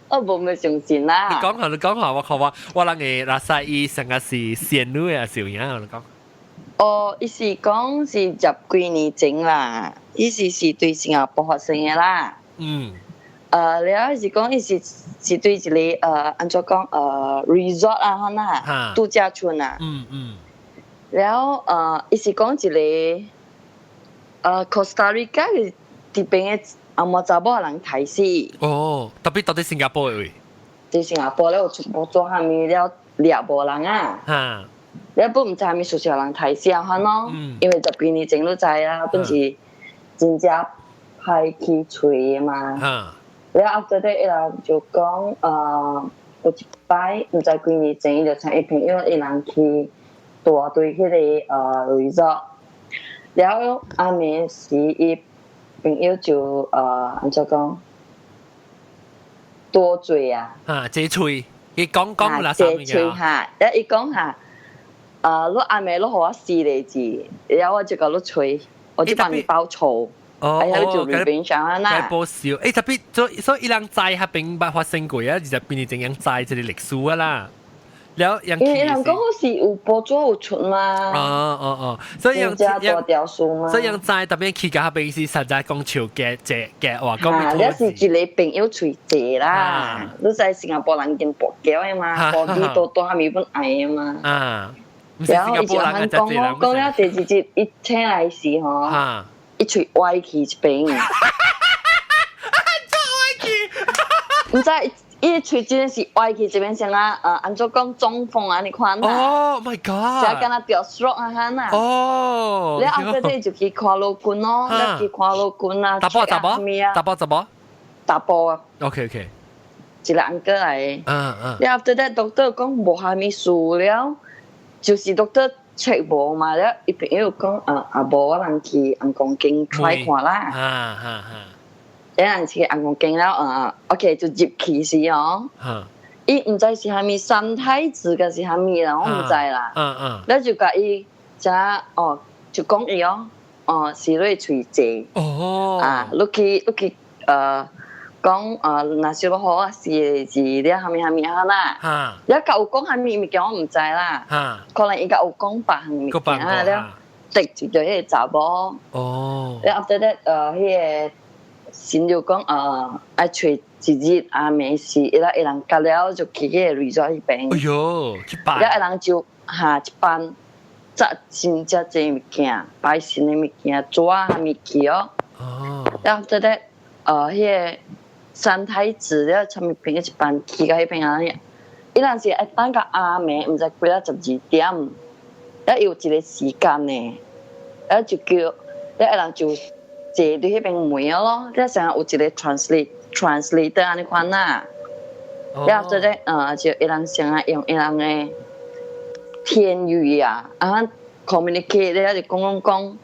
我冇咩相信啦。你講下，我看我人嘅拉薩伊成日是仙女啊，小樣我講。哦，伊是講是10幾年前啦，伊是對新加坡發生嘅啦。然後是講伊是對一個安怎講resort 啊，可能度假村啊。然後伊是講一個Costa Rica 嘅啲邊嘅阿莫查某人睇死。哦，特別到底新加坡嘅位。喺新加坡咧，我做下面了獵無人啊。你本唔知係咪熟悉人睇死啊？咯，因為10幾年前都知啦，本是真正派去吹嘅嘛。然後 after that 伊人就講有一擺唔知幾年前伊就請伊朋友伊人去大對迄個resort，然後阿暝時伊朋友就安怎講多嘴啊，這喙，伊講啦啥物嘢？嘴嚇，然後伊講嚇，你阿暝你互我4個字，然後我就甲你吹，我就幫你報仇。哎呀，就亂變上啊啦！報銷，特別所以伊人知下並捌發生過啊，20年前人知即係歷史啊啦。แล้ว人因為人講好是有報紙有出嘛。所以人大條數嘛。所以人知特別去到下邊是實在講潮嘅話講。你是一個朋友吹謝啦，你在新加坡人見報繳嘅嘛，報紙多下面本愛嘛。然後伊就肯講了第二節一請來時嗬。一吹歪去一邊，唔知一吹真係歪去這邊先啦，按照講中風啊，你看啦。Oh my god！就跟他掉 stroke 啊，嚇呐。哦。你後嗰啲就去看老官咯，你去看老官啊。打波。打波啊。OK。一個安哥嚟。你後嗰啲 doctor 講無蝦米事了，就是 doctor。check 無嘛咧，伊朋友講無我人去紅光鏡 try 看啦。有人去紅光鏡了OK 就入去時哦。伊唔知是蝦米三太子嘅是蝦米啦，我唔知啦。แล้ว就甲伊就就講伊是你喙舌。你去講若是好啊，是字你蝦米啊啦，一甲有講蝦米物件我唔知啦，可能伊甲有講別項物件啊，了直接就迄個查某，了 after that 迄個先就講愛找一日阿暝時，伊人甲了就去迄個 resort 迄邊，哎喲，去辦，了伊人就一班紮真正濟物件，擺新的物件，紙蝦米去了 after that 迄個。三太子了，參物邊一班去到迄邊啊！伊人是愛等到阿暝，毋知幾啊12點，了有一個時間呢，了就叫，了伊人就坐對迄邊門咯，了成有一個 translator 安尼款啦，了做咧就伊人成日用伊人嘅天語啊，communicate 了就講，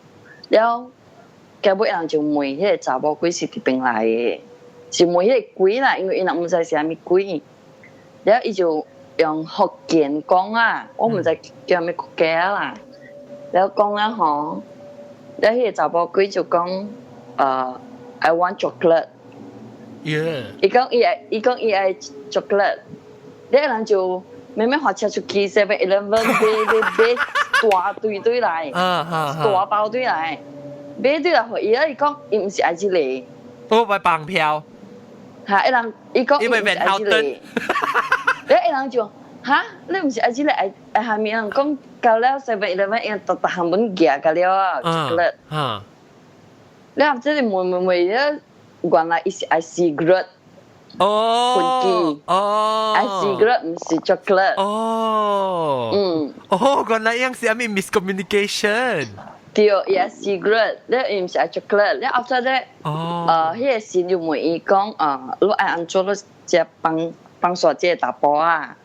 了結尾伊人就問迄個查某鬼是佇邊來嘅。是問迄個鬼啦，因為伊人唔知是蝦米鬼，然後伊就用福建講啊，我唔知叫咩國家啦，然後講啦吼，然後迄個查某鬼就講I want chocolate， 伊講伊愛 chocolate， 然後人就慢慢發車出去 7-11買大堆來，大包堆來，買堆來互伊，伊講伊唔是愛即個，我買綁票。嚇！伊講伊唔是愛即個，然後伊人就嚇，你唔是愛即個愛下面人講到了7-11，伊逐項本夾個了啊，chocolate。你後即個問了，原來伊是愛 cigarette。分機。愛 cigarette 唔是 chocolate。原來樣是阿咪 miscommunication。對，伊愛 cigarette，了伊毋是愛 chocolate，了後頭咧，迄個時就問伊講，你愛安怎你只幫煞這個查甫啊？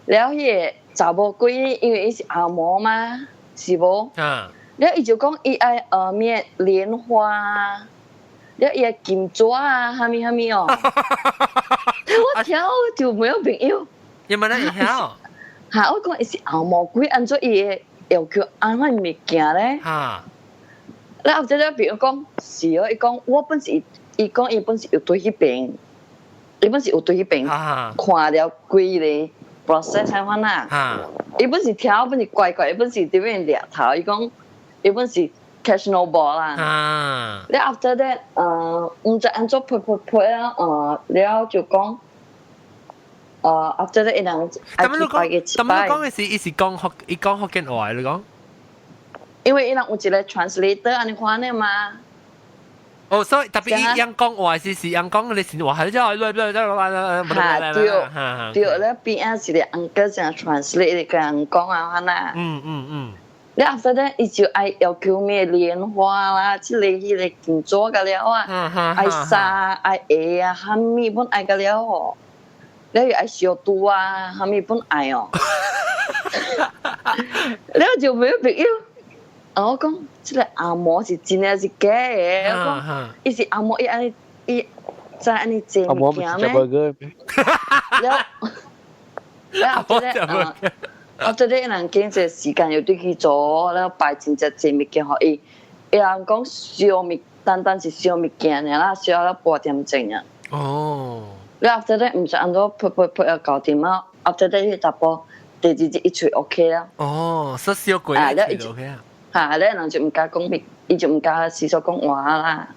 了迄個查某鬼，因為伊是阿嬷嘛，是無？了伊就講伊愛咩蓮花，了伊愛金紙啊，蝦米哦。我聽就沒有朋友。有冇人會曉？嚇！我講伊是阿嬷鬼，安怎伊個？要求安怎物件咧？然後即個朋友講是哦，伊講我本是伊講伊本是有對迄邊，伊本是有對迄邊看了規個 process 睇翻啦。伊本是跳，本是怪，伊本是點樣掠頭，伊講伊本是 catch no ball 啦。然後 after that 唔知安怎配啊，了就講。after that 伊人愛去拜個祭拜。咁你講嘅是，伊講福建話，你講？因為伊人有一個 translator 安尼款嘅嘛。所以特別伊人講話是人講你是話係即係對，咧邊啊是個 uncle 成 translate 個人講啊，款啦。你 after that 伊就愛要求咩蓮花啦，即個迄個建築個了啊，愛沙愛鞋啊，蝦米本愛個了哦，你又愛小肚啊，蝦米本愛哦，你就冇朋友。我講，即個阿嬷是真嘅是假嘅，我講，伊是阿嬷伊在安尼做物件咩？แล้ว我覺得人經濟時間要對佢做，แล้ว擺真正做物件可以。有人講燒物，單是燒物件嘅啦，燒了8點鐘啊。哦。แล้ว after that 唔使按照噗要搞掂啦 ，after that 佢查甫第二日一出 OK 啦。哦，實燒鬼一出 OK 啊。嚇，แล้ว人就唔敢講，伊就唔敢試咗講話啦。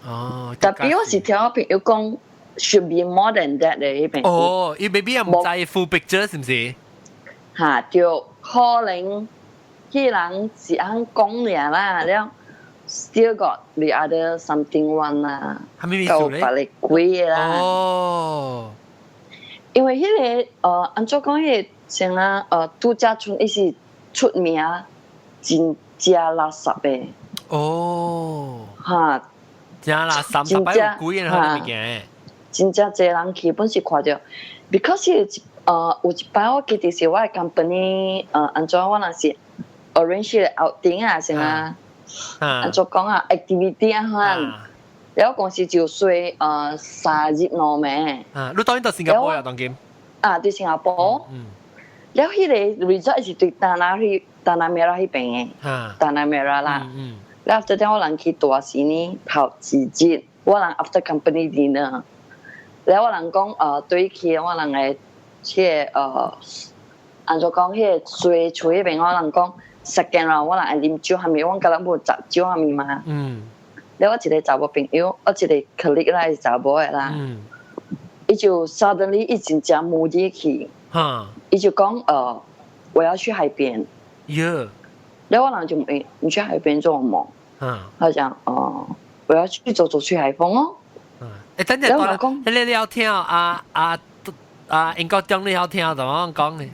哦。特別我是聽我朋友講。should be more than that 咧，呢邊。哦，伊 baby 又唔在意 full picture 是唔是？嚇，就可能迄人是肯講嘢啦，了 still got the other something one 啦，夠別嚟貴啦。哦。因為迄個按照講迄個像啊度假村，伊是出名真正垃圾嘅。哦。嚇。真垃圾，300有貴啊，物件。真正濟人去本是看到 ，because 有一擺我記得是我嘅 company 按怎我若是 arrange 嘅 outing 啊，成啊，按怎講啊 activity 啊款，然後公司就睡3日2暝。你當然到新加坡啊，當今。對新加坡。然後迄個 resort 是對達那美拉迄邊嘅，達那美拉啦。然後after that 我人去大時呢頭2日，我人 after company dinner。แล้ว我人講對起我人嘅即係按照講迄個水厝迄邊我人講 second round 我人係啉酒，係咪我覺得冇雜酒係咪嘛？แล้ว我一個查某朋友，我一個 colleague 啦係查某嘅啦，伊就 suddenly 伊真正冇啲去，伊就講我要去海邊，แล้ว我人就問你去海邊做乜？他講我要去走去海風哦。等陣講，你有聽英國中你有聽同我講嘅，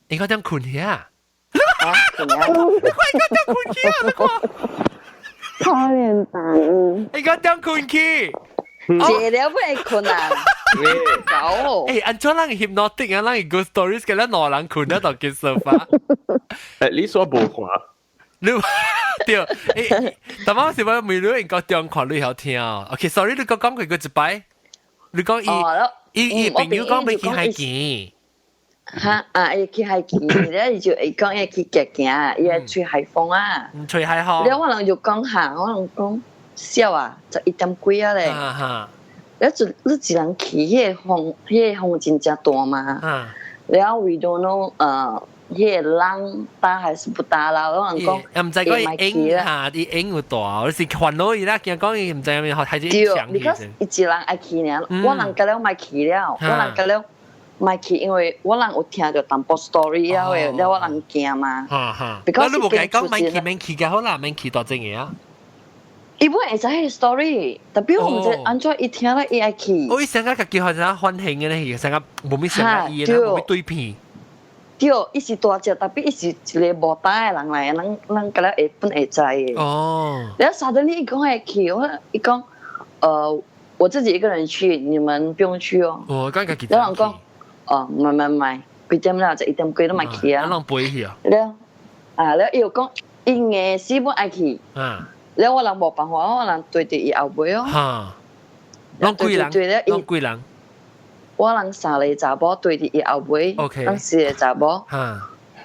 英國中困起啊！你快英國中困起啊！你講，可憐蛋，英國中困起，謝了咩困啊？搞，按咗人 hypnotic 啊，人 good stories 嘅咧，攞人困喺度嘅沙發。你所冇看。你對，但我是話未了英國中看你有聽啊。OK，sorry， 你講佢個一擺，你講伊朋友講要去海邊。嚇伊去海邊，咧伊就講伊去行行，伊吹海風啊。吹海風。咧我人就講嚇，我人講少啊，11點幾啊咧。咧就你一人去，迄個風真正大嘛。然後 we don't know 迄個浪大還是不大啦？我人講，唔知講伊影下啲影有大，我是看到伊啦，驚講伊唔知咩學睇啲影響。對，because 伊一人愛去呢，我人隔了賣去了，我人隔了賣去，因為我人有聽到淡薄 story 啊，喂，了我人驚嘛。because 你冇解講免去嘅好啦，免去多正嘢啊。伊本會知迄 story，特別我唔知安怎伊聽了伊愛去。我伊成日個叫佢就歡慶嘅咧，成日冇咩成日伊啦，冇咩對片。對，伊是大隻，特別伊是一個無大嘅人嚟，人覺得會本會知嘅。哦。然後suddenly伊講會去，伊講，我自己一個人去，你們不用去哦。哦，咁佢然後人講，唔係，幾點啦？就1點幾都咪去啊。人背去啊。然後伊又講，伊硬死本愛去。然後我人冇辦法，我人對住伊後背哦。嚇。攏幾人？我人3個查某對住伊後尾，咱4個查某，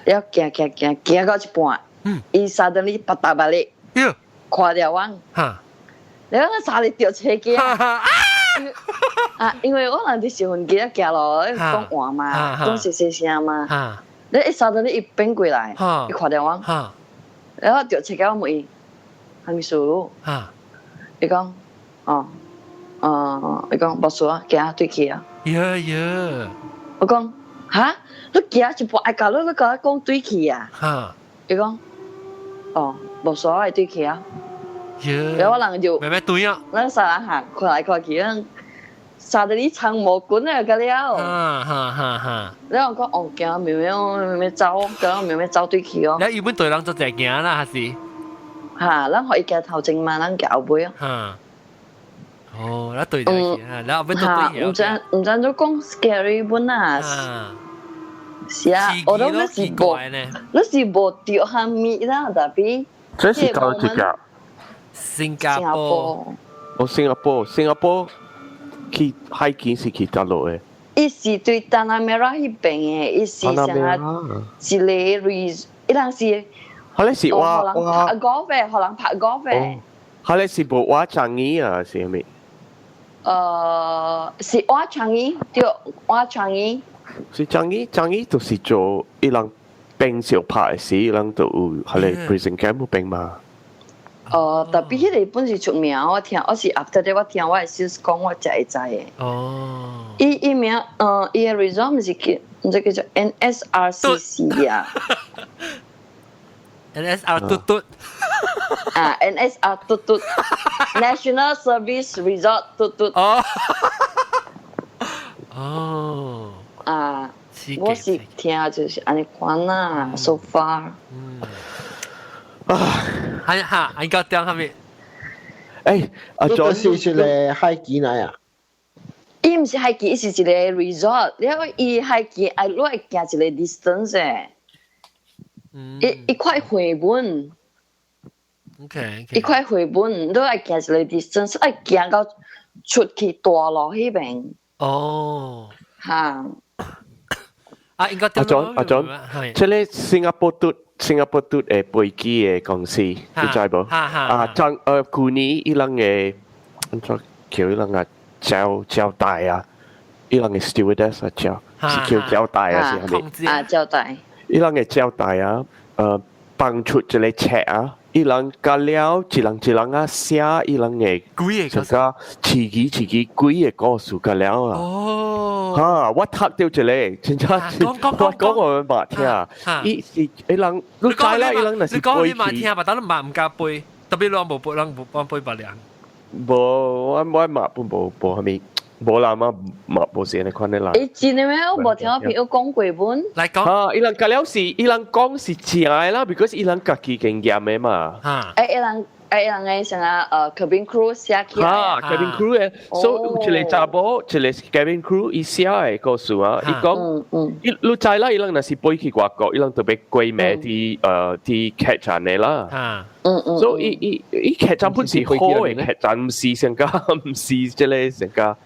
了行到一半，伊suddenly啪嗒落嚟，看到我，了咱3個掉車機啊！因為我人啲小分機啊行落去講話嘛，講細聲嘛，了伊suddenly伊變過來，伊看到我，然後掉車機我問伊，係咪數？伊講，伊講冇數啊，行對去啊。我講嚇，你行一步愛教你甲我講對去啊？伊講無所謂對去啊。然後我人就咩對啊？咱3人行看來看去，咱沙得你長毛管啊個了。哈。然後講哦，驚咩走，驚咩走對去哦。你原本對人做隻驚啦，還是？嚇，咱可以夾頭前嘛，咱腳背啊。嚇。哦，那對咗去啊，然後要做對嘅。唔知做講 scary 本啊。是啊，我都那是冇掉下面啦，特別。這是到幾個？新加坡。哦，新加坡去海景是去大陸嘅。伊是對丹拿梅拉迄邊嘅，伊是像啊一個 res， 伊人是。佢哋是話拍golf嘅，可能拍 golf 嘅。佢哋是冇話樟宜啊，是咪？是話樟宜，對，話樟宜。是樟宜就是做伊人冰小拍時，伊人就佢哋 prison camp 冰嘛。特別迄個本是出名，我是 after that 我聽我嘅小講，我才會知嘅。哦。伊名伊嘅 resort 唔是叫做 NSRCC 啊。NSR 嘟嘟。NSR 嘟嘟 National Service Resort 嘟嘟。哦。我是聽就是安尼款啦 ，so far。你講點下面？阿 John 是一個海景嚟啊？伊唔是海景，伊是一個 resort。然後伊海景，你會行一個 distance 嘅。一塊繪本。OK。一塊繪本，你會行一個 distance， 會行到出去大路迄邊。哦。嚇。應該阿 John， 即係新加坡嘟誒飛機嘅公司，你知冇？舊年伊人嘅，叫伊人嘅招待啊，伊人嘅 stewardess 是叫招待啊，是係咪？招待。伊人嘅招待啊，幫出一個冊啊，伊人加了一人啊寫伊人嘅，成個自己幾個故事加了啊。哦。我讀到一個，真真講我冇聽。伊人，你知啦，伊人那是背起。你講你冇聽吧？但係唔敢背，特別你冇背白兩。冇，我冇冇係咪？冇啦嘛，冇時你看你啦。真的咩？我冇聽我朋友講過本。嚟講。伊人加了是，伊人講是正啦，because 伊人家己經驗嘅嘛。伊人嘅成個cabin crew 寫起來。cabin crew 嘅，所以有一個查某，一個 cabin crew 伊寫嘅故事啊，伊講，你知啦，伊人若是飛去外國，伊人特別貴咩啲劇站嘅啦。所以伊劇站本是好嘅劇站，唔是成個唔是即係成個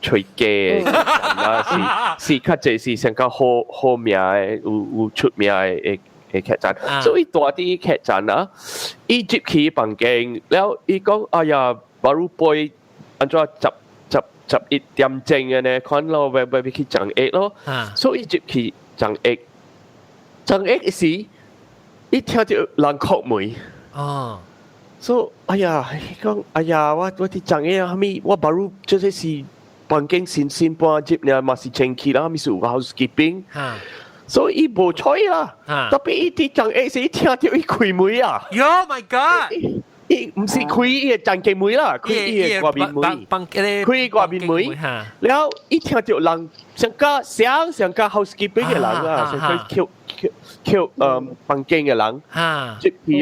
隨機嘅啦，是較濟是成個好名嘅，有出名嘅。劇站，所以大啲劇站啊，伊接起房間，然後伊講：哎呀，巴魯貝，安怎11點鐘嘅呢？看到會去張翼咯，所以接起張翼時，伊聽到人哭梅。哦，所以哎呀，伊講：哎呀，我啲張翼啊，咪我巴魯即是房間新搬接呢，嘛是前期啦，咪是有 housekeeping。所以伊無彩啦，特別伊啲張翼時聽到伊開門啊 ！Oh my god！ 伊唔是開伊嘅張機門啦，開伊嘅外邊門，開外邊門。然後伊聽到人上加 housekeeping 嘅人啊，上加叫房間嘅人，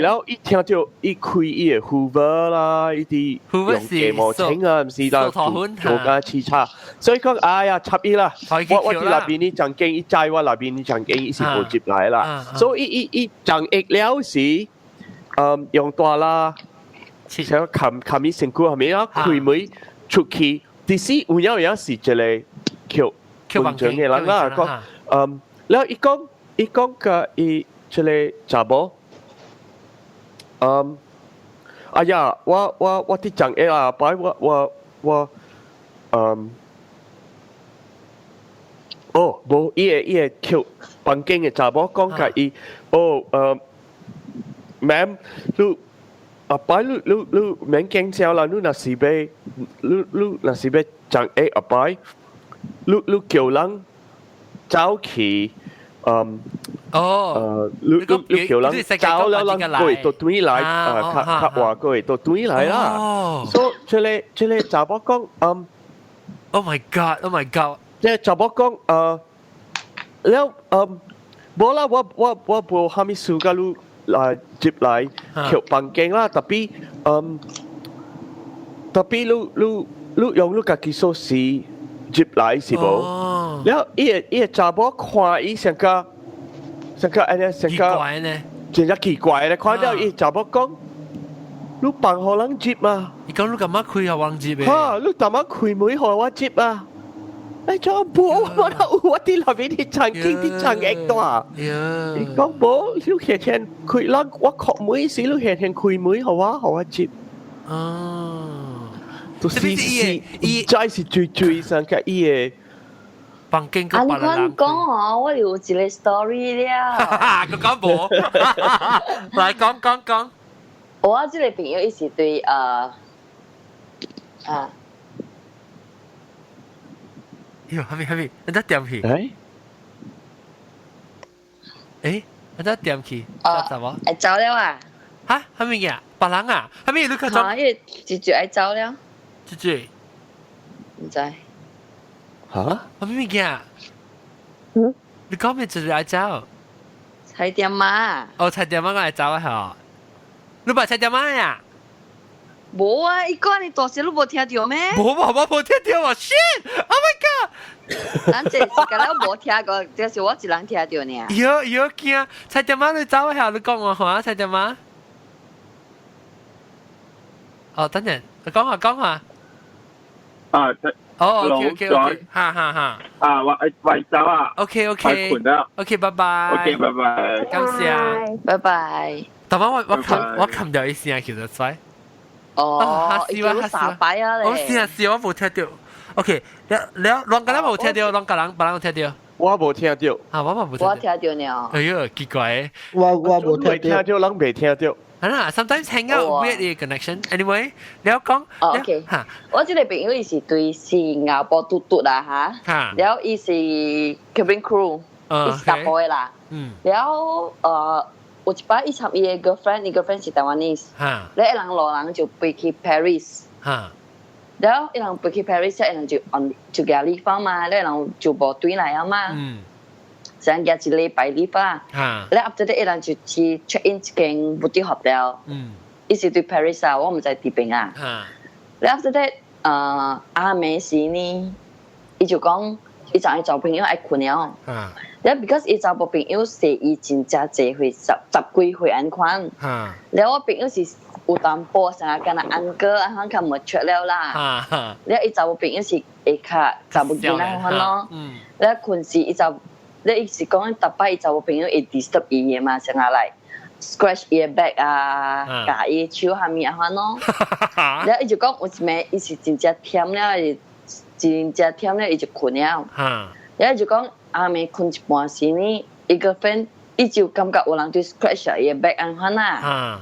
然後伊聽到伊開伊嘅 Hoover 啦，伊啲用芥末清啊，唔是啦，做加黐叉。所以講，哎呀，插伊啦！我啲那邊啲張機，伊在我那邊啲張機，伊是冇接來啦。所以伊張翼了時，用大啦，想冚伊身軀係咪啊？開門出去，第時有樣是一個叫文章嘅人啦，講然後伊講個伊一個查某，哎呀，我啲張翼啊，擺我哦，無伊個叫房間嘅查某講甲伊，ma'am， 你擺你免驚笑啦，你若是要張翼阿擺，你叫人走去，你叫人走了人過到對來，較話過到對來啦，所以這個查某講， Oh my god! Oh my god! 即係就我講แล้ว冇啦，我冇哈咪數噶路接嚟橋旁經啦，特別路用路家己手勢接嚟是冇，แล้ว伊查某看伊成個安尼成個真係奇怪咧，看到伊查某講，路幫互人接啊，伊講路幹嘛開互人接嘅？哈，路幹嘛開門互我接啊？哎，做冇，我啲內邊啲長經啲長勁多啊！你講冇，你顯現開啦，我學每時你顯現開門，好啊接。哦，就是再是最上嘅伊嘅。房間個別人講哦，我有一個 story 了。佢講冇，來講。我這個朋友伊是對喲，係咪？你得點去？誒，你得點去？做乜？會走了啊？嚇，係咪嘅？別人啊？係咪你佢做？因為住會走了。住？唔知。嚇？係咪嘅？你講咩住會走？菜店媽。哦，菜店媽我會走啊！你把菜店媽呀？冇啊！伊講你大聲，你冇聽到咩？冇聽到啊 ！Shit！Oh my god！咱這是個咱冇聽過，就是我一人聽到呢。有驚！菜店媽你走一下，你講我話菜店媽。哦，等陣，你講下。OK，哈。喂走啊 OK， 困啦。OK， 拜拜。OK， 拜拜。感謝。拜拜。但我琴日一聲叫做衰。哦，已經傻擺啊你！我試我冇聽到。OK， 你兩個人冇聽到，兩個人別人有聽到。我冇聽到。啊，我冇聽到。我聽到呢。哎呦，奇怪。我冇聽到，人未聽到。係啦 ，sometimes hang out weird connection. Anyway， 你有講。OK， 我這個朋友伊是對新加坡嘟嘟啦嚇，然後伊是 cabin crew， 伊是搭波嘅啦。然後有一擺伊參伊嘅 girlfriend， 伊 girlfriend 是台灣人，然後一人落人就飛去 Paris， 然後一人飛去 Paris， 一人就加離婚嘛，然後一人就冇對來啊嘛，成加一禮拜離婚，然後 after that 一人就去 check in 一間 boutique hotel，伊是對 Paris 啊，我唔知喺邊啊，然後 after that 阿美時呢，伊就講伊就係做朋友愛困了。然後 because 伊找部朋友是伊真正濟歲十幾歲安款，然後我朋友是有淡薄成日跟阿安哥安款較冇出了啦，然後伊找部朋友是會較查某囡仔款咯，然後困時伊就，然後伊是講特擺伊找部朋友會 disturb 伊嘅嘛，成日嚟 scratch 伊嘅 back 啊，夾伊手下面款咯，然後伊就講有一暝伊是真正忝了，真正忝了伊就困了，然後伊就講。阿妹困一半時呢，伊個 friend 伊就感覺有人對 scratch 伊個 back 安款啦。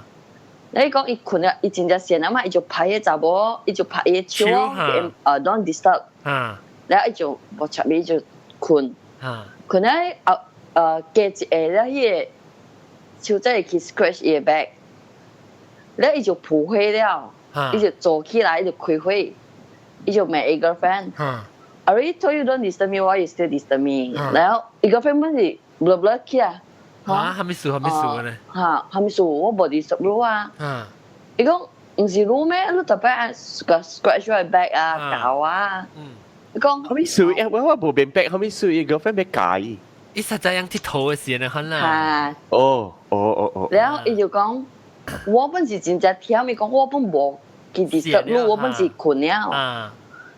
你講伊困了，伊真正閒啊嘛，伊就拍伊查某，伊就拍伊手，don't disturb。然後伊就無插伊就困，困咧隔一下咧，伊個手仔會去 scratch 伊個 back，然後伊就撲火了，伊就坐起來，伊就開火，伊就罵伊個 friend。I already told you don't disturb me, why you still disturb me? 然後伊個 friend 本是 blah 起啊，還沒數呢？還沒數，我冇 disturb 你啊。伊講唔是你咩？你特別scratch my back 啊，搞啊。伊講還沒數，我冇變 back，還沒數，伊個 friend 咩解？伊實在樣鐵頭嘅事呢，可能。哦。然後伊就講，我本是真正忝，伊講我本冇去 disturb 你，我本是困了。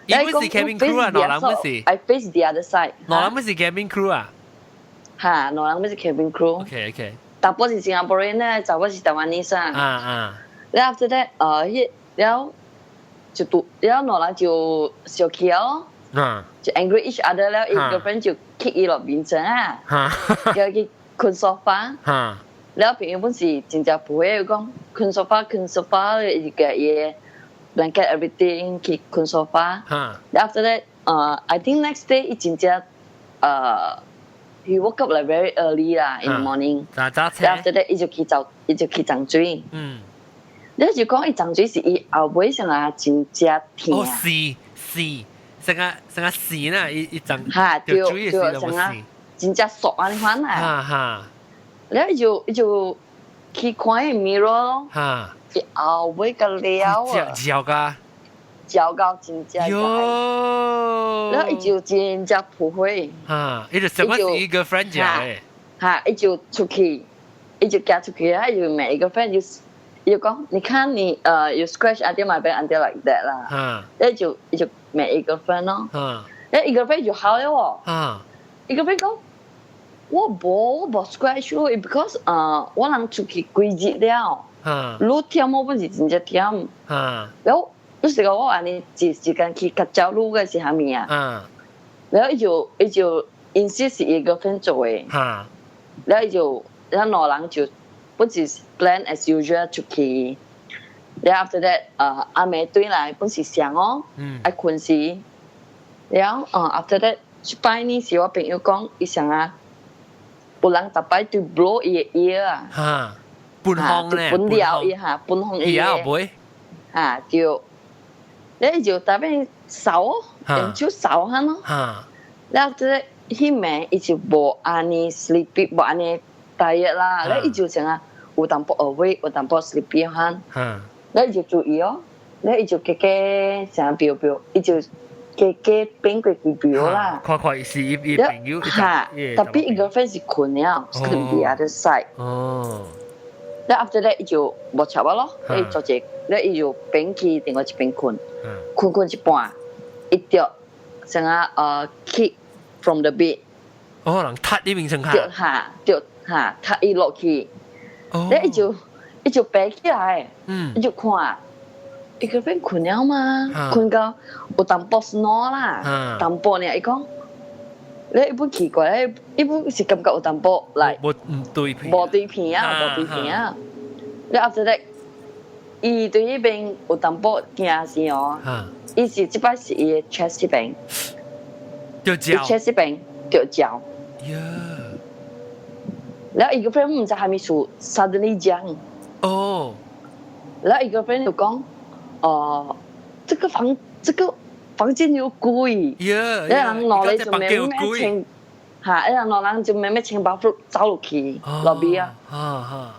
伊本是 cabin crew 啊，兩人本是。I face the other side。兩人本是 cabin crew 啊。嚇，兩人本是 cabin crew。OK。大波是新加坡人咧，查某是台灣人噻。然後 after that，然後兩人就小氣咯。就 angry each other 了，伊個 friend 就 kick 伊落面床啊，叫佢困沙發。然後朋友本是真正不會講困沙發，伊個嘢。blanket everything 去困沙發。After that, I think next day 伊真正he woke up like very early 啦 in the morning。After that 伊就去浸水。你就講伊浸水是伊後尾成日真正痛。是成個線啊，一陣嚇，就注意是成啊，真正熟啊，你看啊，哈哈，然後就去看個 mirror，哈，一後尾個了啊，嚼噶，嚼到真正喲，然後伊就真正撲會，哈，伊就什麼是一個 friend 嚼誒，嚇，伊就出去，伊就夾出去，他就每一個 friend 就講，你看你you scratch until my back until like that 啦，然後就每一個 friend 咯，然後一個 friend 就好了喎，一個 friend 講。我冇 scratch 咯 ，because 我人出去幾日了，路忝我本是真正忝，然後有時候我話你時間去夾走路嘅是蝦米啊？然後伊就 insist 是一個 friend 做嘅，然後兩人就本是 plan as usual 出去，然後 after that 阿妹對來本是想哦，愛困時，然後after that 出擺呢時我朋友講伊想啊。有人特擺對 blow 伊個 ear 啊，半空咧，半了伊嚇，半空伊個，就，你就特別掃，用手掃下咯，然後即迄暝伊就無安尼 sleepy， 無安尼 tired 啦，然後伊就成啊有淡薄 awake， 有淡薄 sleepy 嚇，然後伊就注意哦，然後伊就加成表，伊就。嘅變過佢表啦，看是伊朋友嚇，特別一個 friend 是困了 ，sleep the other side。哦。然後 after that 伊就無插啊咯，伊做隻，然後伊就變去另外一邊困一半，伊掉成啊kick from the bed。哦，人踢呢邊上下。掉嚇，踢伊落去。然後伊就爬起來，伊就看。一個 friend 困了嘛，困到有淡薄 snore 啦，淡薄呢，伊講，你一般奇怪咧，一般是感覺有淡薄嚟，無對片啊，你後頭咧，伊對呢邊有淡薄驚死哦，伊是即擺是伊 chest 邊，掉腳 ，chest 邊掉腳，然後一個 friend 唔知係咪屬 suddenly jump，哦，然後一個 friend 就講。這個房間有鬼，一人落嚟就咩清，嚇，一人落嚟就咩清包袱走落去落邊啊，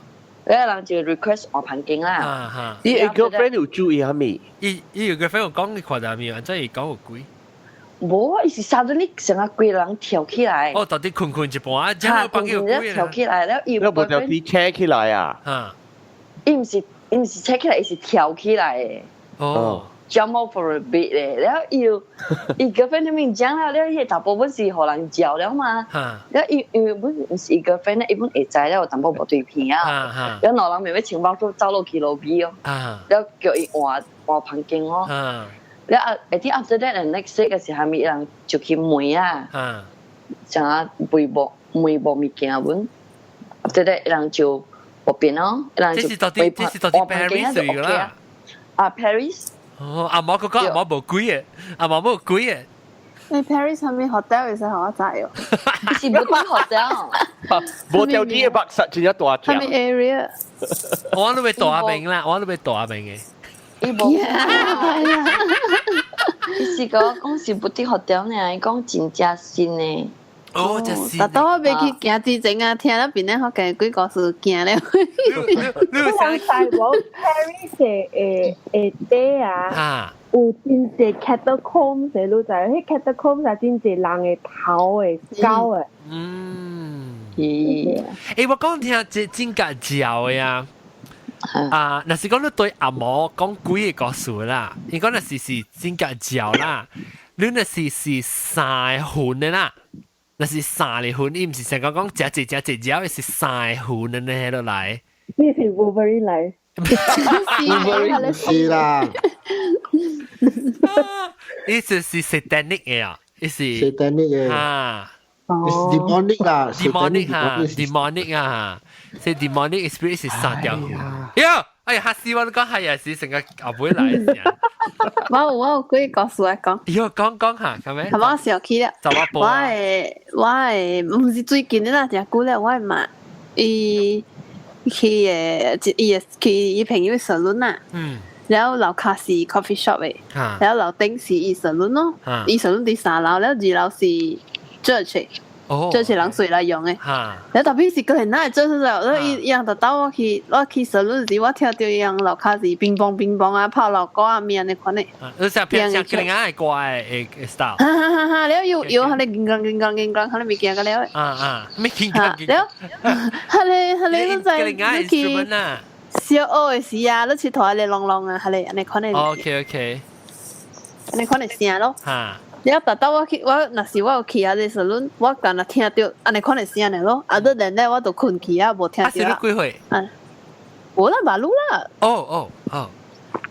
一人就 request 我房間啦。你個 girlfriend 有注意下未？伊個 girlfriend 有講你看到未？真係講有鬼。冇啊！伊是殺到你成個鬼人跳起來。哦，到底困一半，真係房間有鬼跳起來，然後伊有冇條鐵車起來啊？伊唔是車起來，伊是跳起來嘅。哦 ，jump off for a bit 咧，然後伊個 friend 裡面講啦，然後伊大部分是互人教了嘛，然後因為本是伊個 friend 咧，伊本會知了有淡薄無對片啊，然後老人咪要穿包都走落去路邊哦，然後叫伊換房間哦，然後I think after that the next day 嘅時候，咪人就去問啊，像啊背無物件本 ，after that 人就無變咯，人就換房間就 OK 啊。Paris。哦，阿媽嗰個阿媽冇鬼嘅，阿媽冇鬼嘅。你 Paris 係咪 hotel 其實好仔喎？是冇啲 hotel。冇條啲白實轉一大隻。係咪 area？我都未大名啦，我都未大名嘅。伊冇。伊是講是冇啲 hotel 呢，講真正新嘅。哦，就是但當我未去行之前啊，聽到邊咧好嘅鬼故事驚咧。你想大鑊 Paris 嘅地啊，有真濟 catacomb 嘅路仔，迄 catacomb 係真濟人嘅頭嘅膠嘅。我講聽即真假照嘅啊。若是講你對阿嬤講鬼嘅故事啦，如果若是真假照啦，你若是曬หุ่น嘅啦。那是三嚟หุ่น，伊唔是成個講只只是三หุ่น呢喺度嚟。呢是 Wolverine 嚟。Wolverine 是啦。呢是 satanic 嘅啊，呢是 satanic 嘅。啊。demonic 啦 demonic 啊，即係 demonic spirit 是三條หุ่น。呀，哎呀，嚇死我！你講係啊，是成個後輩嚟嘅。我有幾個故事嚟講。要講下，係咪？係咪我小氣咧？我係唔是最近啦，就估咧，我係嘛，伊朋友 salon 啦。แล้ว樓下是 coffee shop 嘅，แล้ว樓頂是salon 咯，salon 第三樓，แล้ว2樓是 church。church 人睡來用嘅，แล้ว特別是個人那做出來，แล้ว伊樣就到我去 salon 時，我聽到伊樣樓下是乒乓啊，泡老歌啊面嘅款嘅。你成片成個人係怪嘅 style。แล้ว有佢哋勁講，佢哋未見過แล้ว。ไม่กินกัน。แล้ว佢哋都在你去小學嘅時啊，你去同佢哋浪啊，佢哋安尼款嘅。OK。安尼款嘅聲咯。แล้วแต่當我去，我那時我有去啊啲 salon，我敢若聽到安尼款嘅聲嚟咯。other than that，我都困去啊，無聽到。是你幾歲？無啦，馬路啦。哦。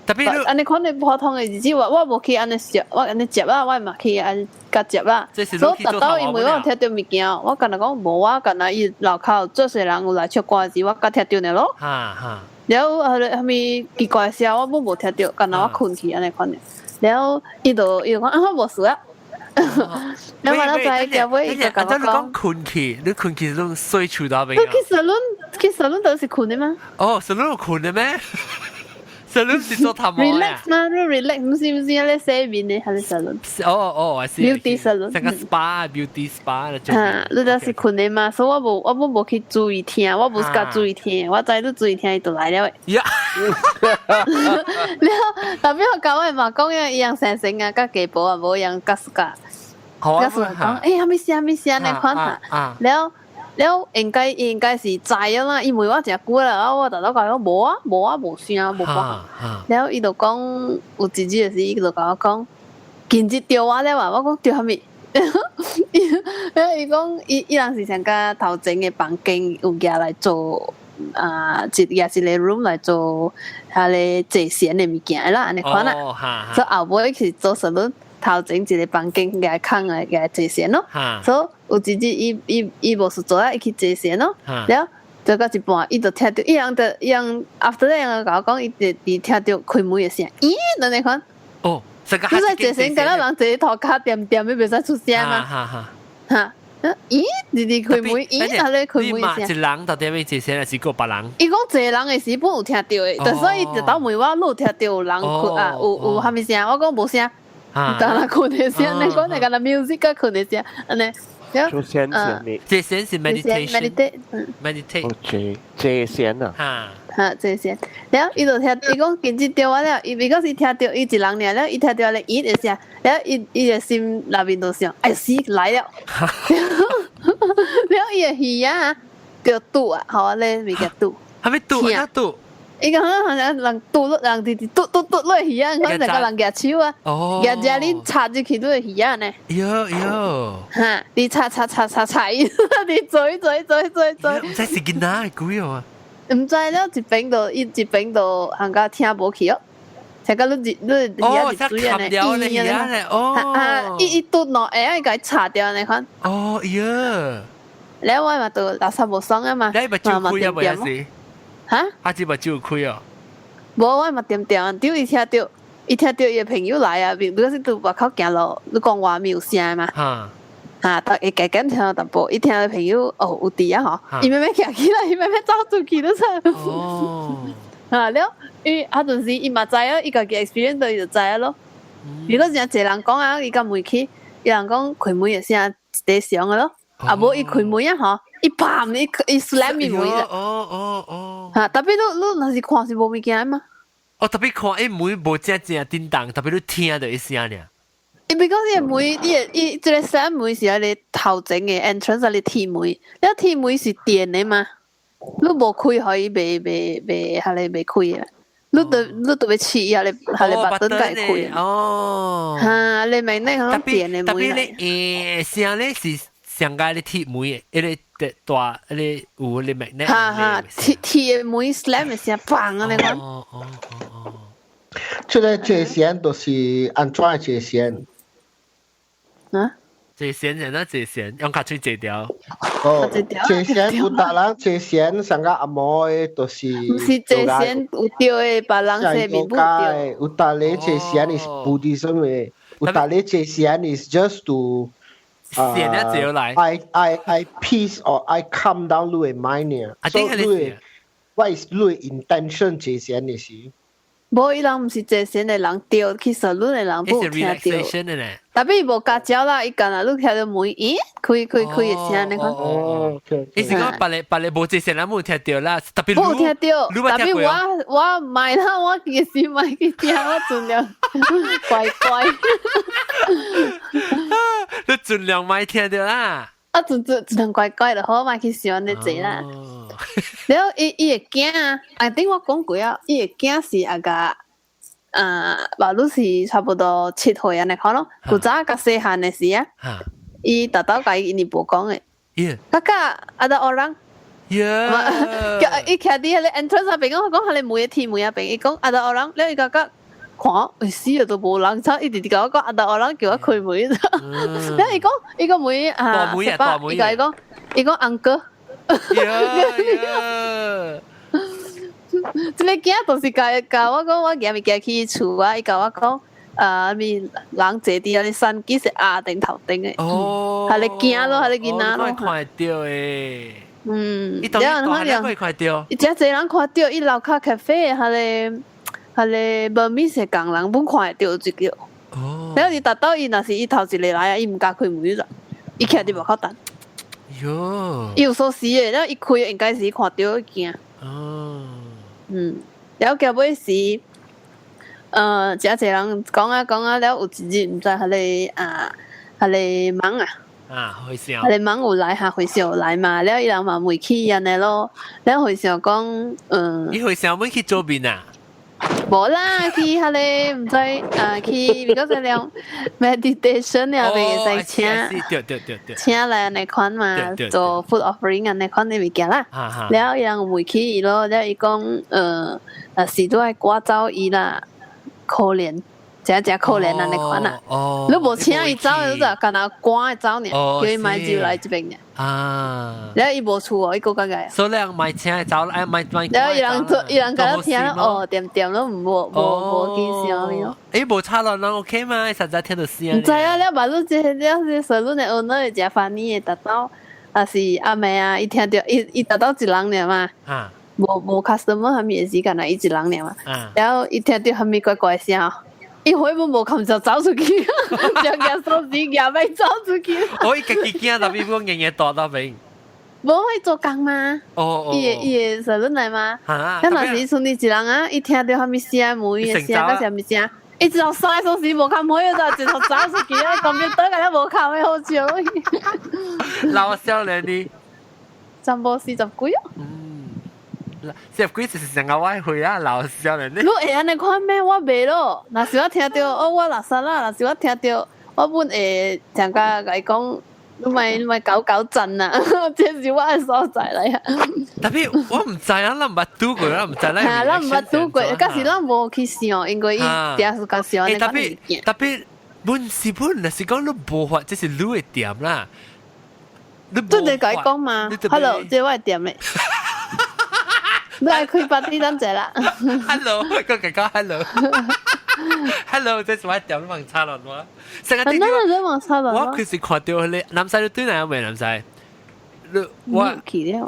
特別安尼款嘅普通嘅日子，我無去安尼接，我安尼接啦，我嘛去安甲接啦。所以特到因為我聽到物件，我敢若講無啊，敢若伊路口做細人有來唱歌時，我甲聽到呢咯。แล้ว佢咪奇怪嘅時候，我冇聽到，敢若我困去安尼款嘅。แล้ว伊就講啊，無事啊。แล้วมันใจเกี่ยวไว้จะกับว่า講困氣，你困氣都睡處到邊啊？去 salon 都是困的嗎？哦 ，salon 有困的咩？salon 是做頭毛啊 ？relax 嗎？你 relax 唔是你洗面嘅係 salon？ 哦，I see。beauty salon， 成個 spa，beauty spa 你都是困的嘛？所以我冇去注意聽，我冇甲注意聽，我知你注意聽伊就來了誒。呀！แล้ว特別我教我嘛講一樣成成啊，甲雞煲啊無一樣甲甲。好啊。講還沒寫呢款下，แล้ว應該是知啊嘛，因為我食久啦，我就講無聲無講，แล้ว伊就講有一日時伊就甲我講，近日釣我了嘛，我講釣蝦米，แล้ว伊講伊人是上個頭前嘅房間有夾來做。也是嚟 room 嚟做下你借錢嘅物件啦，安尼款啦。所以後尾去做什麼頭前一個房間嘅空嘅借錢咯。所以有一日伊無事做啊，伊去借錢咯。แล้ว做到一半，伊就聽到伊樣 after 咧樣甲我講，伊聽到開門嘅聲，咦，安尼款。哦，你在借錢，敢若人坐頭殼掂，你袂使出聲嘛？嚇！咦？你開門，咦？係咧開門聲。你嘛一人到底要借錢，還是個別人？伊講一個人嘅時本有聽到嘅，但所以就到問我，你有聽到有人困啊？有蝦米聲？我講無聲，但係困嘅聲，你講你敢若 music 甲困嘅聲，安尼。做仙你。借錢是 meditation。借仙啊。嚇，借仙。然後伊就聽，伊講近日釣我了，伊嗰時聽到伊一人爾，了伊聽到咧咦嘅聲，然後伊嘅心內面就想，哎死來了。แล้วอีเหี้ยเดี๋ยวตู่อ่ะเขาเลยมีแกตู่ 係咪賭啊賭？伊講好像人ตู่人啲ตู่落去啊，佢成個人夾手啊，夾隻你插入去落去啊呢。喲，嚇！你插，你追。唔知是幾哪鬼啊？唔知了，一邊度行家聽無去哦。成個你哦，他砍掉了呀嘞，哦，伊嘟落誒，伊甲伊插掉你看。哦呀，แล้ว我嘛都垃圾無爽啊嘛，你咪照開啊，冇有事。嚇？阿姊咪照開啊？無，我嘛點，屌伊聽到伊嘅朋友來啊，如果是到外口行路，你講話冇聲嘛？但係夾緊聽到淡薄，伊聽到朋友哦有啲啊嗬，伊慢慢行起來，伊慢慢走出去都出。哦。แล้ว伊嗰陣時伊嘛知啊，伊家己 experience 到伊就知啊咯。如果真係人講啊，伊甲門去，有人講開門嘅聲地上嘅咯，啊無伊開門啊嗬，伊砰伊 slam 伊門啦。哦。嚇！特別你若是看是無物件嘛？哦，特別看伊門無正叮當，特別你聽到一聲咧。伊比講伊個門，伊即個 slam 門是喺你頭前嘅 entrance 係你鐵門，你鐵門是電嘅嘛？你無開可以未係你未開啊？你都要試下你把燈解開啊！哦，嚇，你明呢？可能電嘅門嚟。特別你聲咧是上界你鐵門嘅，一個大一個有你明呢？嚇，鐵嘅門 slam 嘅聲砰啊！你講。哦。這個借線都是安怎借線？啊？借線人啊，借線用卡嘴借掉。哦，借線有達人借線，上個阿妹都是。唔是借線有掉嘅，別人借面不掉。有達你借線是Buddhism嘅，有達你借線is just to。線一借來。I peace or I calm down 你嘅 mind 呢？I think係你。What is 你嘅 intention 借線嘅事？無伊人毋是坐線的人掉去salon的人不聽到，特別無加膠啦，伊干那你聽到門咦開嘅聲你看。伊是講別個無坐線人冇聽到啦，特別冇聽到，特別我唔係啦，我其實唔係去聽，我盡量乖乖。你盡量咪聽到啦。啊，盡量乖乖就好，咪去喜歡你坐啦。然後伊會驚啊，頂我講過啊，伊會驚是啊個話都是差不多7歲安尼看咯，古早較細漢的時啊，伊達到甲伊無講誒，kakak ada orang，伊徛佇迄個 entrance 那邊，我講迄個每一天每一邊，伊講 ada orang，了伊個個看，死啊都無人，差一直甲我講 ada orang 叫我開門，了伊講門啊，伊講uncle。即個囝就是教我講，我今日寄去厝啊，伊教我講，咪人坐啲啊，啲山機是壓定頭頂嘅，係你驚咯，係你見啊咯，看到誒，伊當然可以看到，伊真濟人看到，伊樓下咖啡係你無咪是工人本看到一個，然後伊達到伊若是伊頭一日來啊，伊唔敢開門啦，伊徛佇門口等。伊有鎖匙嘅，然後伊開應該是看到驚。然後後尾是真濟人講啊，了有一日唔知係你網啊，會笑，係你網有來下會笑來嘛，了伊人嘛未去安尼咯，了會笑講伊會笑未去做面啊？無啦，去迄個唔知去嗰個了 meditation 了袂使請來安尼款嘛，做 food offering 安尼款嘅物件啦。了伊人未去伊咯，了伊講是都係掛走伊啦，可憐，真可憐安尼款啊。你無請伊走，你就干那趕伊走呢，叫伊買酒來這邊呢。了伊無厝哦，伊個個個。所以人買請走，買。了伊人甲我聽哦，點咯，無見笑咯。誒，無差咯，人 OK 嘛？實在聽到聲。唔知啊，了馬路這salon的owner 會食飯呢，達到啊是阿妹啊，伊聽到伊達到一人了嘛。無 customer 係咪時間啊？伊一人了嘛。然後伊聽到係咪怪怪聲？伊回門無看就走出去，將個手指夾咪走出去。我伊家己驚，特別講日大到邊。無去做工嘛？伊個 salon 來嘛？咁若是剩你一人啊，伊聽到係咪聲門嘅聲，嗰是係咪聲？伊只有曬手時無看開啊，就直頭走出去啊，咁樣對個咧無看嘅好笑。老少年啲30、40幾啊？40幾就是成個歪去啊，老少年啲。你會安尼看咩？我袂咯。若是我聽到，我垃圾啦。若是我聽到，我本會成家甲伊講，你咪搞震啊！這是我嘅所在嚟啊。特別我唔知啊，咱唔捌拄過，咱唔知咧。係，咱唔捌拄過，嗰時咱無去想，因為伊定是講想你講物件。特別本是講你無法，即是你嘅店啦。你對甲伊講嘛 ？Hello，這我嘅店咧。你係開party等陣啦。Hello，個講 Hello，Hello，這是我點問差咯我。成日點解你問差咯？我佢是看到你男仔你對哪有未男仔？我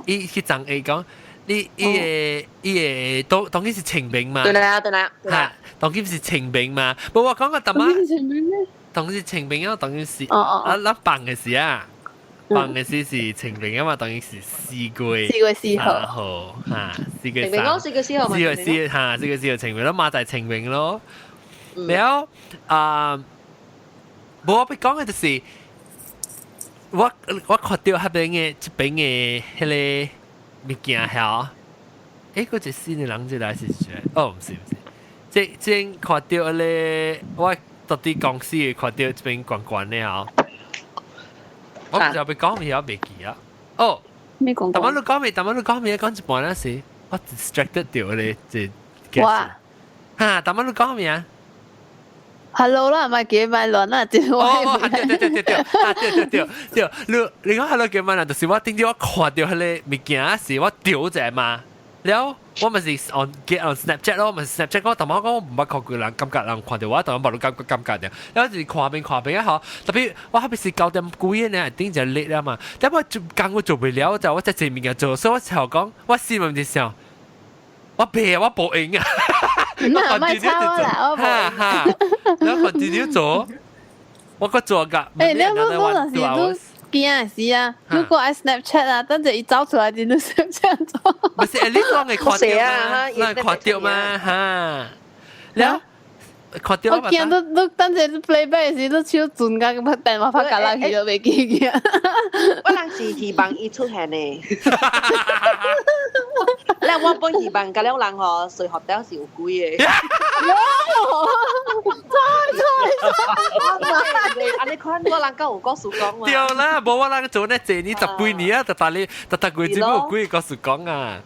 伊去講伊講，伊當佢是清明嘛？對啦。嚇，當佢是清明嘛？冇我講個特媽。當佢是清明啊，當佢是啊辦嘅事啊。辦嘅事是清明啊嘛，當然是4月4號嚇，4月3號，4月4號4月4號清明咯，馬大清明咯。แล้ว冇我俾講嘅就是我看到嗰邊嘅迄個物件係，誒嗰隻新嘅人就來是哦唔是，即看到嗰個我到底公司看到這邊關關嘅嚇。我唔知有被講咩，我未記啊。哦，咩講？但係你講咩？講一半嗰時，我 distracted 掉你即。哇！嚇，但係你講咩啊 ？Hello 啦，咪叫咪亂啦，對。你講 Hello 叫咪亂，就是我頂住我看到嗰個物件時，我掉隻嘛。แล้ว我咪是 on Snapchat 咯，咪 Snapchat 嗰個，但係我唔捌看過人感覺人看到我，但係我冇感覺嘅。然後就是看邊一下，特別我後邊是9點幾嘅呢，頂就 late 啊嘛。但係我工我做唔了，就我在前面嘅做，所以我就講，我心裏面想，我病我報應啊。那卖抄啦，我哈，然後 continue 做，我個做㗎。誒，你都驚死啊！如果喺 Snapchat 啊，等陣一走出來就都 Snapchat 咗。唔係，你講嘅看掉嘛？那看掉嘛？哈，แล้ว看掉我見都等陣 playback 時都超轉㗎，咁電話發夾啦，佢都未見嘅。我人是希望伊出現呢。แล้ว我本希望嗰兩人嗬，睡學掉是有貴嘅。安尼看我人夠有告訴講嘛？對啦，冇我人做呢這呢10幾年啊，但你幾節目幾告訴講啊。